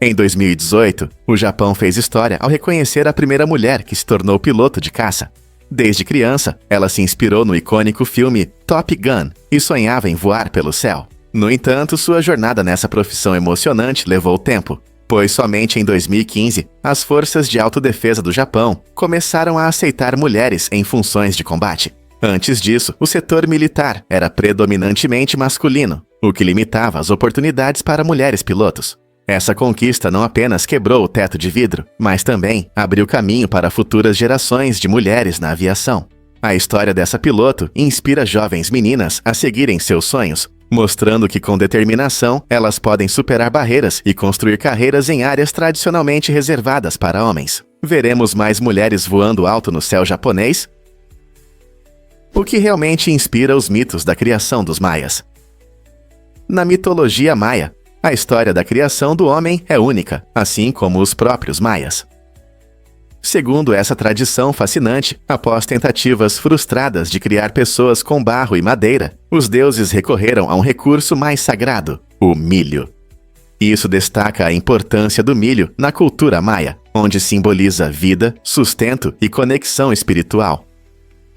Em 2018, o Japão fez história ao reconhecer a primeira mulher que se tornou piloto de caça. Desde criança, ela se inspirou no icônico filme Top Gun e sonhava em voar pelo céu. No entanto, sua jornada nessa profissão emocionante levou tempo, pois somente em 2015, as forças de autodefesa do Japão começaram a aceitar mulheres em funções de combate. Antes disso, o setor militar era predominantemente masculino, o que limitava as oportunidades para mulheres pilotos. Essa conquista não apenas quebrou o teto de vidro, mas também abriu caminho para futuras gerações de mulheres na aviação. A história dessa piloto inspira jovens meninas a seguirem seus sonhos, mostrando que com determinação elas podem superar barreiras e construir carreiras em áreas tradicionalmente reservadas para homens. Veremos mais mulheres voando alto no céu japonês? O que realmente inspira os mitos da criação dos maias? Na mitologia maia, a história da criação do homem é única, assim como os próprios maias. Segundo essa tradição fascinante, após tentativas frustradas de criar pessoas com barro e madeira, os deuses recorreram a um recurso mais sagrado: o milho. Isso destaca a importância do milho na cultura maia, onde simboliza vida, sustento e conexão espiritual.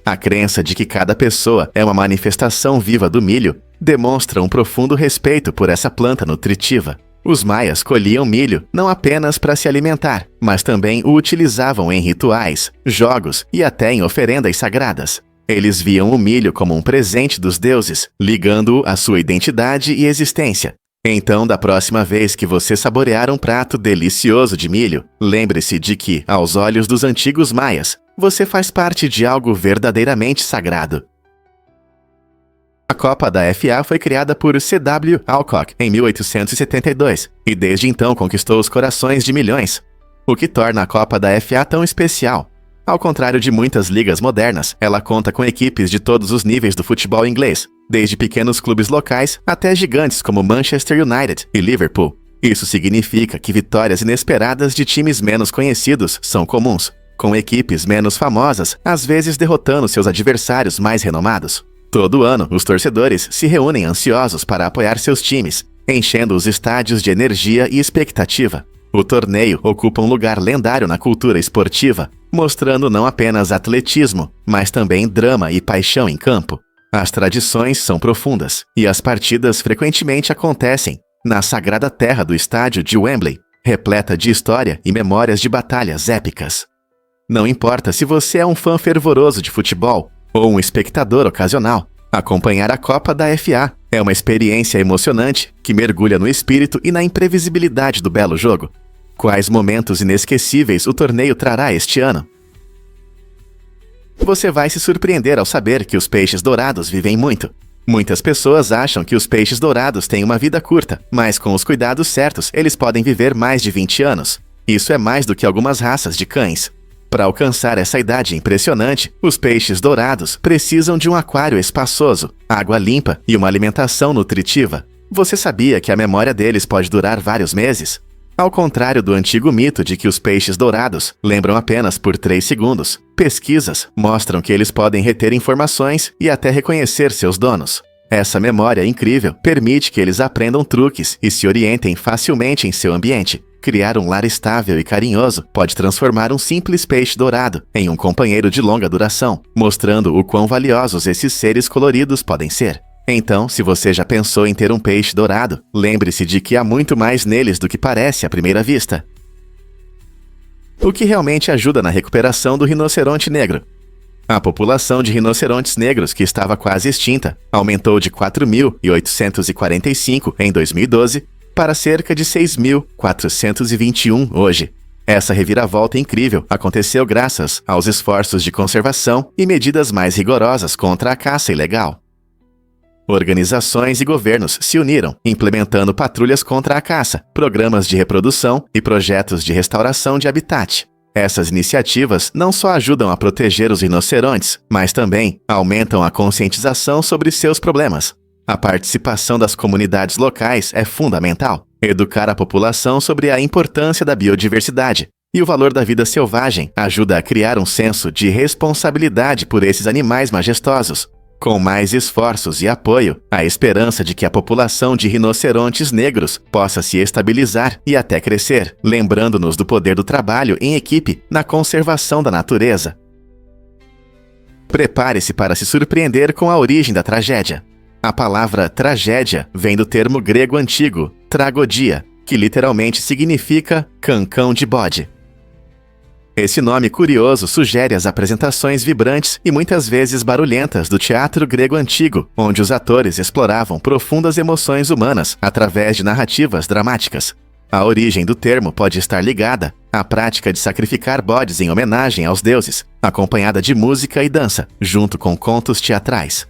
A crença de que cada pessoa é uma manifestação viva do milho demonstra um profundo respeito por essa planta nutritiva. Os maias colhiam milho não apenas para se alimentar, mas também o utilizavam em rituais, jogos e até em oferendas sagradas. Eles viam o milho como um presente dos deuses, ligando-o à sua identidade e existência. Então, da próxima vez que você saborear um prato delicioso de milho, lembre-se de que, aos olhos dos antigos maias, você faz parte de algo verdadeiramente sagrado. A Copa da FA foi criada por C.W. Alcock em 1872 e desde então conquistou os corações de milhões, o que torna a Copa da FA tão especial. Ao contrário de muitas ligas modernas, ela conta com equipes de todos os níveis do futebol inglês, desde pequenos clubes locais até gigantes como Manchester United e Liverpool. Isso significa que vitórias inesperadas de times menos conhecidos são comuns, com equipes menos famosas às vezes derrotando seus adversários mais renomados. Todo ano, os torcedores se reúnem ansiosos para apoiar seus times, enchendo os estádios de energia e expectativa. O torneio ocupa um lugar lendário na cultura esportiva, mostrando não apenas atletismo, mas também drama e paixão em campo. As tradições são profundas, e as partidas frequentemente acontecem na sagrada terra do estádio de Wembley, repleta de história e memórias de batalhas épicas. Não importa se você é um fã fervoroso de futebol ou um espectador ocasional, acompanhar a Copa da FA é uma experiência emocionante que mergulha no espírito e na imprevisibilidade do belo jogo. Quais momentos inesquecíveis o torneio trará este ano? Você vai se surpreender ao saber que os peixes dourados vivem muito. Muitas pessoas acham que os peixes dourados têm uma vida curta, mas com os cuidados certos eles podem viver mais de 20 anos. Isso é mais do que algumas raças de cães. Para alcançar essa idade impressionante, os peixes dourados precisam de um aquário espaçoso, água limpa e uma alimentação nutritiva. Você sabia que a memória deles pode durar vários meses? Ao contrário do antigo mito de que os peixes dourados lembram apenas por 3 segundos, pesquisas mostram que eles podem reter informações e até reconhecer seus donos. Essa memória incrível permite que eles aprendam truques e se orientem facilmente em seu ambiente. Criar um lar estável e carinhoso pode transformar um simples peixe dourado em um companheiro de longa duração, mostrando o quão valiosos esses seres coloridos podem ser. Então, se você já pensou em ter um peixe dourado, lembre-se de que há muito mais neles do que parece à primeira vista. O que realmente ajuda na recuperação do rinoceronte negro? A população de rinocerontes negros, que estava quase extinta, aumentou de 4.845 em 2012 para cerca de 6.421 hoje. Essa reviravolta incrível aconteceu graças aos esforços de conservação e medidas mais rigorosas contra a caça ilegal. Organizações e governos se uniram, implementando patrulhas contra a caça, programas de reprodução e projetos de restauração de habitat. Essas iniciativas não só ajudam a proteger os rinocerontes, mas também aumentam a conscientização sobre seus problemas. A participação das comunidades locais é fundamental. Educar a população sobre a importância da biodiversidade e o valor da vida selvagem ajuda a criar um senso de responsabilidade por esses animais majestosos. Com mais esforços e apoio, a esperança de que a população de rinocerontes negros possa se estabilizar e até crescer, lembrando-nos do poder do trabalho em equipe na conservação da natureza. Prepare-se para se surpreender com a origem da tragédia. A palavra tragédia vem do termo grego antigo, tragodia, que literalmente significa cancão de bode. Esse nome curioso sugere as apresentações vibrantes e muitas vezes barulhentas do teatro grego antigo, onde os atores exploravam profundas emoções humanas através de narrativas dramáticas. A origem do termo pode estar ligada à prática de sacrificar bodes em homenagem aos deuses, acompanhada de música e dança, junto com contos teatrais.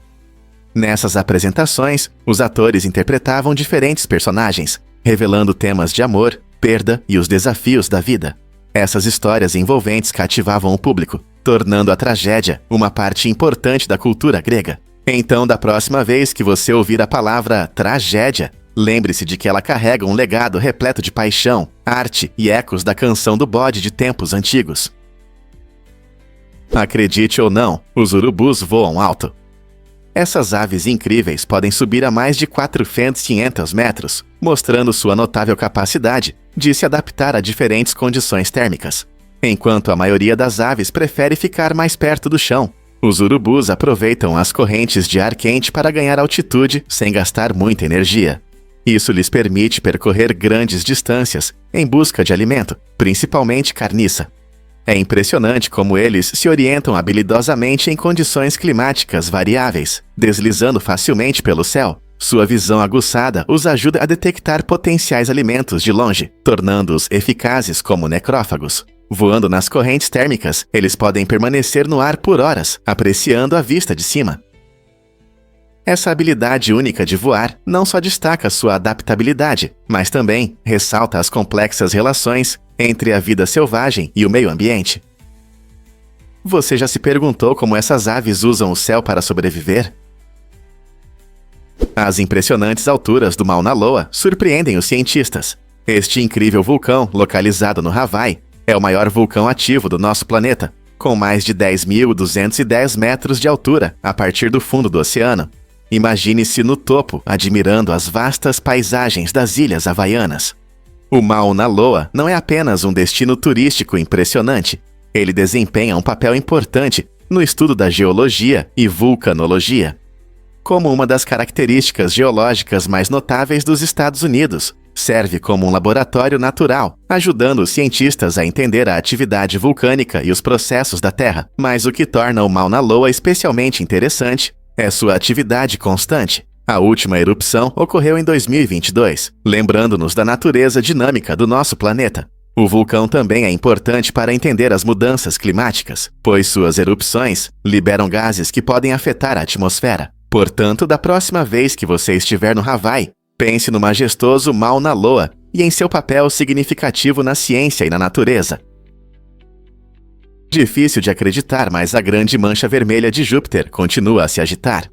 Nessas apresentações, os atores interpretavam diferentes personagens, revelando temas de amor, perda e os desafios da vida. Essas histórias envolventes cativavam o público, tornando a tragédia uma parte importante da cultura grega. Então, da próxima vez que você ouvir a palavra tragédia, lembre-se de que ela carrega um legado repleto de paixão, arte e ecos da canção do bode de tempos antigos. Acredite ou não, os urubus voam alto. Essas aves incríveis podem subir a mais de 400 metros, mostrando sua notável capacidade de se adaptar a diferentes condições térmicas. Enquanto a maioria das aves prefere ficar mais perto do chão, os urubus aproveitam as correntes de ar quente para ganhar altitude sem gastar muita energia. Isso lhes permite percorrer grandes distâncias em busca de alimento, principalmente carniça. É impressionante como eles se orientam habilidosamente em condições climáticas variáveis, deslizando facilmente pelo céu. Sua visão aguçada os ajuda a detectar potenciais alimentos de longe, tornando-os eficazes como necrófagos. Voando nas correntes térmicas, eles podem permanecer no ar por horas, apreciando a vista de cima. Essa habilidade única de voar não só destaca sua adaptabilidade, mas também ressalta as complexas relações entre a vida selvagem e o meio ambiente. Você já se perguntou como essas aves usam o céu para sobreviver? As impressionantes alturas do Mauna Loa surpreendem os cientistas. Este incrível vulcão, localizado no Hawaii, é o maior vulcão ativo do nosso planeta, com mais de 10.210 metros de altura a partir do fundo do oceano. Imagine-se no topo, admirando as vastas paisagens das ilhas havaianas. O Mauna Loa não é apenas um destino turístico impressionante. Ele desempenha um papel importante no estudo da geologia e vulcanologia. Como uma das características geológicas mais notáveis dos Estados Unidos, serve como um laboratório natural, ajudando os cientistas a entender a atividade vulcânica e os processos da Terra. Mas o que torna o Mauna Loa especialmente interessante é sua atividade constante. A última erupção ocorreu em 2022, lembrando-nos da natureza dinâmica do nosso planeta. O vulcão também é importante para entender as mudanças climáticas, pois suas erupções liberam gases que podem afetar a atmosfera. Portanto, da próxima vez que você estiver no Hawaii, pense no majestoso Mauna Loa e em seu papel significativo na ciência e na natureza. Difícil de acreditar, mas a grande mancha vermelha de Júpiter continua a se agitar.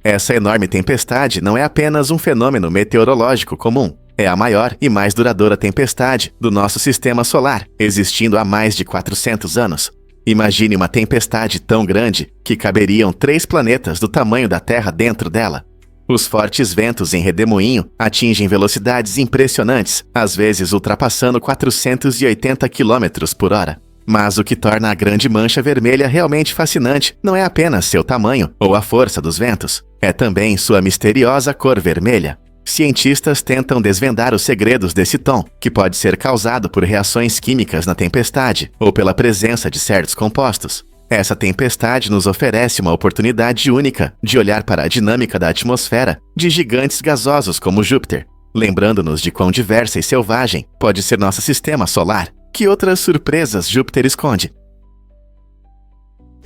Essa enorme tempestade não é apenas um fenômeno meteorológico comum. É a maior e mais duradoura tempestade do nosso sistema solar, existindo há mais de 400 anos. Imagine uma tempestade tão grande que caberiam 3 planetas do tamanho da Terra dentro dela. Os fortes ventos em redemoinho atingem velocidades impressionantes, às vezes ultrapassando 480 km por hora. Mas o que torna a grande mancha vermelha realmente fascinante não é apenas seu tamanho ou a força dos ventos, é também sua misteriosa cor vermelha. Cientistas tentam desvendar os segredos desse tom, que pode ser causado por reações químicas na tempestade ou pela presença de certos compostos. Essa tempestade nos oferece uma oportunidade única de olhar para a dinâmica da atmosfera de gigantes gasosos como Júpiter, lembrando-nos de quão diversa e selvagem pode ser nosso sistema solar. Que outras surpresas Júpiter esconde?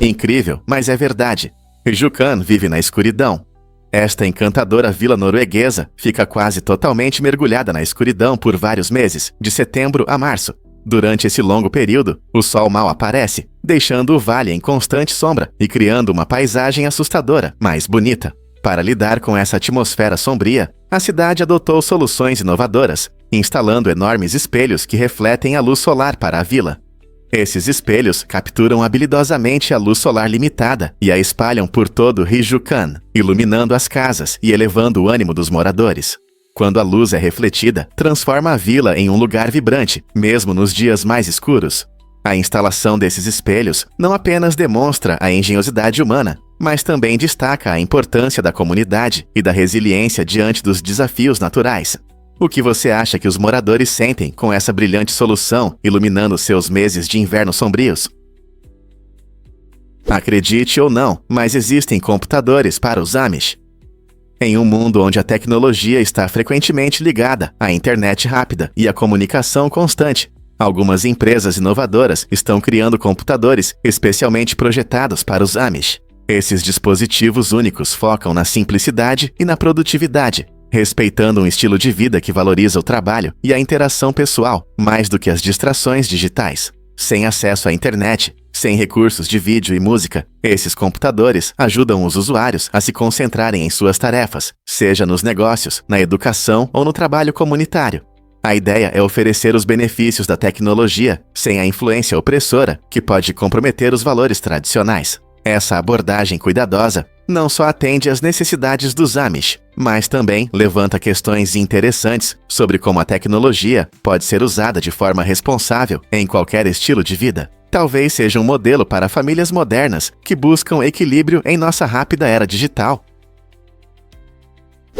Incrível, mas é verdade. Jukan vive na escuridão. Esta encantadora vila norueguesa fica quase totalmente mergulhada na escuridão por vários meses, de setembro a março. Durante esse longo período, o sol mal aparece, deixando o vale em constante sombra e criando uma paisagem assustadora, mas bonita. Para lidar com essa atmosfera sombria, a cidade adotou soluções inovadoras, instalando enormes espelhos que refletem a luz solar para a vila. Esses espelhos capturam habilidosamente a luz solar limitada e a espalham por todo Ryukan, iluminando as casas e elevando o ânimo dos moradores. Quando a luz é refletida, transforma a vila em um lugar vibrante, mesmo nos dias mais escuros. A instalação desses espelhos não apenas demonstra a engenhosidade humana, mas também destaca a importância da comunidade e da resiliência diante dos desafios naturais. O que você acha que os moradores sentem com essa brilhante solução iluminando seus meses de inverno sombrios? Acredite ou não, mas existem computadores para os Amish. Em um mundo onde a tecnologia está frequentemente ligada à internet rápida e à comunicação constante, algumas empresas inovadoras estão criando computadores especialmente projetados para os Amish. Esses dispositivos únicos focam na simplicidade e na produtividade, respeitando um estilo de vida que valoriza o trabalho e a interação pessoal, mais do que as distrações digitais. Sem acesso à internet, sem recursos de vídeo e música, esses computadores ajudam os usuários a se concentrarem em suas tarefas, seja nos negócios, na educação ou no trabalho comunitário. A ideia é oferecer os benefícios da tecnologia sem a influência opressora que pode comprometer os valores tradicionais. Essa abordagem cuidadosa não só atende às necessidades dos Amish, mas também levanta questões interessantes sobre como a tecnologia pode ser usada de forma responsável em qualquer estilo de vida. Talvez seja um modelo para famílias modernas que buscam equilíbrio em nossa rápida era digital.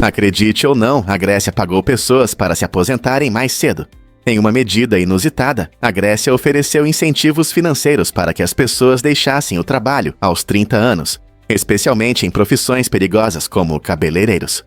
Acredite ou não, a Grécia pagou pessoas para se aposentarem mais cedo. Em uma medida inusitada, a Grécia ofereceu incentivos financeiros para que as pessoas deixassem o trabalho aos 30 anos, especialmente em profissões perigosas como cabeleireiros.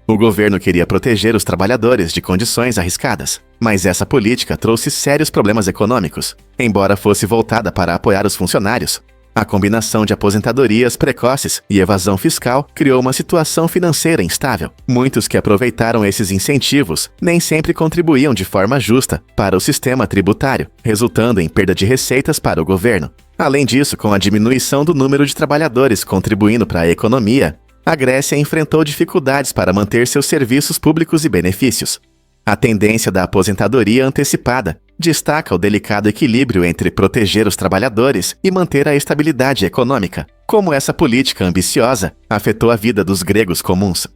O governo queria proteger os trabalhadores de condições arriscadas, mas essa política trouxe sérios problemas econômicos, embora fosse voltada para apoiar os funcionários. A combinação de aposentadorias precoces e evasão fiscal criou uma situação financeira instável. Muitos que aproveitaram esses incentivos nem sempre contribuíam de forma justa para o sistema tributário, resultando em perda de receitas para o governo. Além disso, com a diminuição do número de trabalhadores contribuindo para a economia, a Grécia enfrentou dificuldades para manter seus serviços públicos e benefícios. A tendência da aposentadoria antecipada destaca o delicado equilíbrio entre proteger os trabalhadores e manter a estabilidade econômica. Como essa política ambiciosa afetou a vida dos gregos comuns.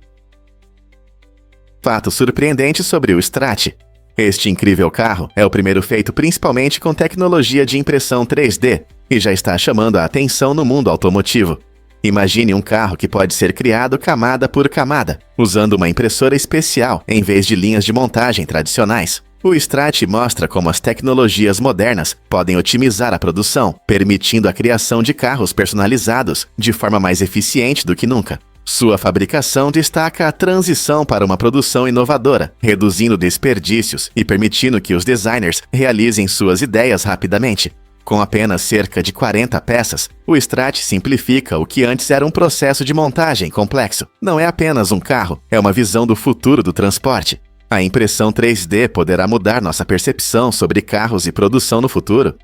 Fato surpreendente sobre o Strat. Este incrível carro é o primeiro feito principalmente com tecnologia de impressão 3D e já está chamando a atenção no mundo automotivo. Imagine um carro que pode ser criado camada por camada, usando uma impressora especial em vez de linhas de montagem tradicionais. O Strat mostra como as tecnologias modernas podem otimizar a produção, permitindo a criação de carros personalizados de forma mais eficiente do que nunca. Sua fabricação destaca a transição para uma produção inovadora, reduzindo desperdícios e permitindo que os designers realizem suas ideias rapidamente. Com apenas cerca de 40 peças, o Strat simplifica o que antes era um processo de montagem complexo. Não é apenas um carro, é uma visão do futuro do transporte. A impressão 3D poderá mudar nossa percepção sobre carros e produção no futuro.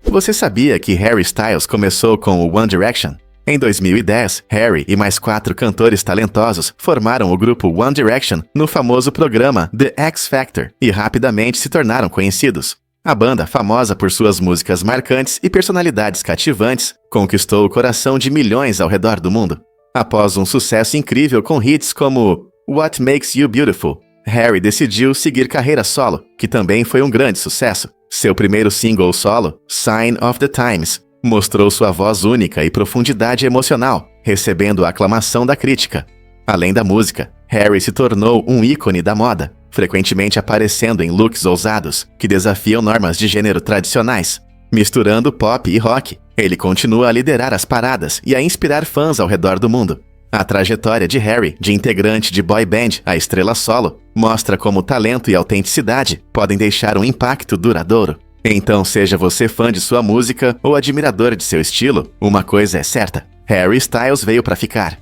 Você sabia que Harry Styles começou com o One Direction? Em 2010, Harry e mais 4 cantores talentosos formaram o grupo One Direction no famoso programa The X Factor e rapidamente se tornaram conhecidos. A banda, famosa por suas músicas marcantes e personalidades cativantes, conquistou o coração de milhões ao redor do mundo. Após um sucesso incrível com hits como What Makes You Beautiful, Harry decidiu seguir carreira solo, que também foi um grande sucesso. Seu primeiro single solo, Sign of the Times, mostrou sua voz única e profundidade emocional, recebendo a aclamação da crítica. Além da música, Harry se tornou um ícone da moda, frequentemente aparecendo em looks ousados, que desafiam normas de gênero tradicionais. Misturando pop e rock, ele continua a liderar as paradas e a inspirar fãs ao redor do mundo. A trajetória de Harry, de integrante de boy band a estrela solo, mostra como talento e autenticidade podem deixar um impacto duradouro. Então, seja você fã de sua música ou admirador de seu estilo, uma coisa é certa: Harry Styles veio para ficar.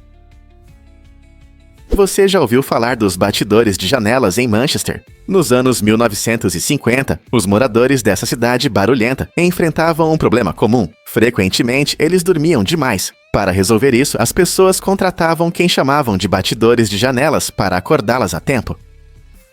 Você já ouviu falar dos batidores de janelas em Manchester? Nos anos 1950, os moradores dessa cidade barulhenta enfrentavam um problema comum. Frequentemente, eles dormiam demais. Para resolver isso, as pessoas contratavam quem chamavam de batidores de janelas para acordá-las a tempo.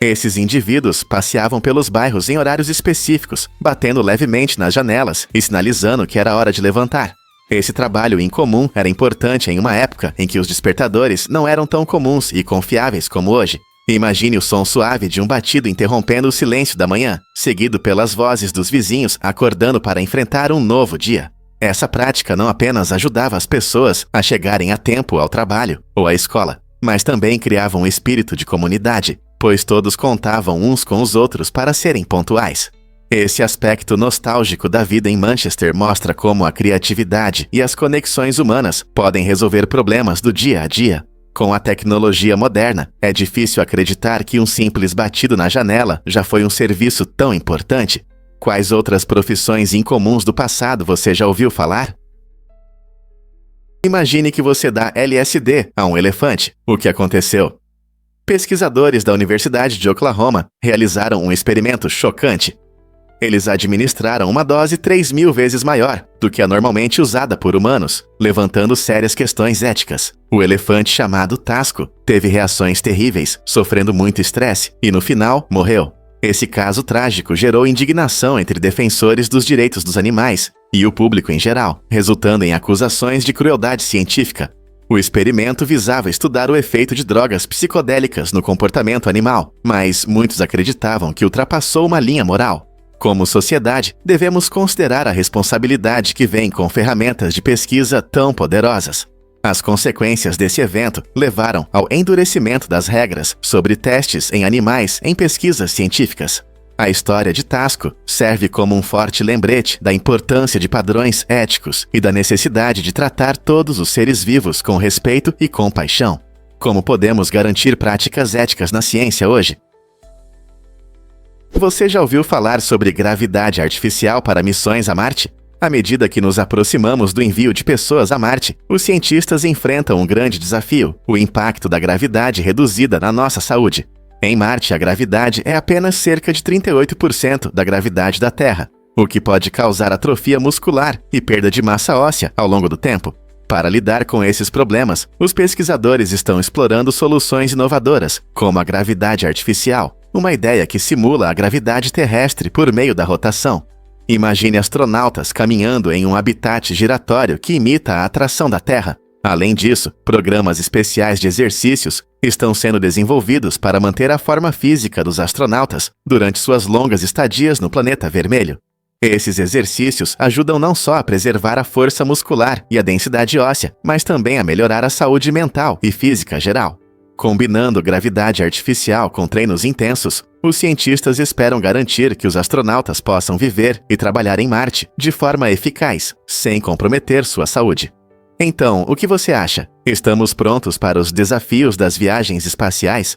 Esses indivíduos passeavam pelos bairros em horários específicos, batendo levemente nas janelas e sinalizando que era hora de levantar. Esse trabalho incomum era importante em uma época em que os despertadores não eram tão comuns e confiáveis como hoje. Imagine o som suave de um batido interrompendo o silêncio da manhã, seguido pelas vozes dos vizinhos acordando para enfrentar um novo dia. Essa prática não apenas ajudava as pessoas a chegarem a tempo ao trabalho ou à escola, mas também criava um espírito de comunidade, pois todos contavam uns com os outros para serem pontuais. Esse aspecto nostálgico da vida em Manchester mostra como a criatividade e as conexões humanas podem resolver problemas do dia a dia. Com a tecnologia moderna, é difícil acreditar que um simples batido na janela já foi um serviço tão importante. Quais outras profissões incomuns do passado você já ouviu falar? Imagine que você dá LSD a um elefante. O que aconteceu? Pesquisadores da Universidade de Oklahoma realizaram um experimento chocante. Eles administraram uma dose 3.000 vezes maior do que a normalmente usada por humanos, levantando sérias questões éticas. O elefante chamado Tasco teve reações terríveis, sofrendo muito estresse e, no final, morreu. Esse caso trágico gerou indignação entre defensores dos direitos dos animais e o público em geral, resultando em acusações de crueldade científica. O experimento visava estudar o efeito de drogas psicodélicas no comportamento animal, mas muitos acreditavam que ultrapassou uma linha moral. Como sociedade, devemos considerar a responsabilidade que vem com ferramentas de pesquisa tão poderosas. As consequências desse evento levaram ao endurecimento das regras sobre testes em animais em pesquisas científicas. A história de Tasco serve como um forte lembrete da importância de padrões éticos e da necessidade de tratar todos os seres vivos com respeito e compaixão. Como podemos garantir práticas éticas na ciência hoje? Você já ouviu falar sobre gravidade artificial para missões a Marte? À medida que nos aproximamos do envio de pessoas a Marte, os cientistas enfrentam um grande desafio: o impacto da gravidade reduzida na nossa saúde. Em Marte, a gravidade é apenas cerca de 38% da gravidade da Terra, o que pode causar atrofia muscular e perda de massa óssea ao longo do tempo. Para lidar com esses problemas, os pesquisadores estão explorando soluções inovadoras, como a gravidade artificial, uma ideia que simula a gravidade terrestre por meio da rotação. Imagine astronautas caminhando em um habitat giratório que imita a atração da Terra. Além disso, programas especiais de exercícios estão sendo desenvolvidos para manter a forma física dos astronautas durante suas longas estadias no planeta vermelho. Esses exercícios ajudam não só a preservar a força muscular e a densidade óssea, mas também a melhorar a saúde mental e física geral. Combinando gravidade artificial com treinos intensos, os cientistas esperam garantir que os astronautas possam viver e trabalhar em Marte de forma eficaz, sem comprometer sua saúde. Então, o que você acha? Estamos prontos para os desafios das viagens espaciais?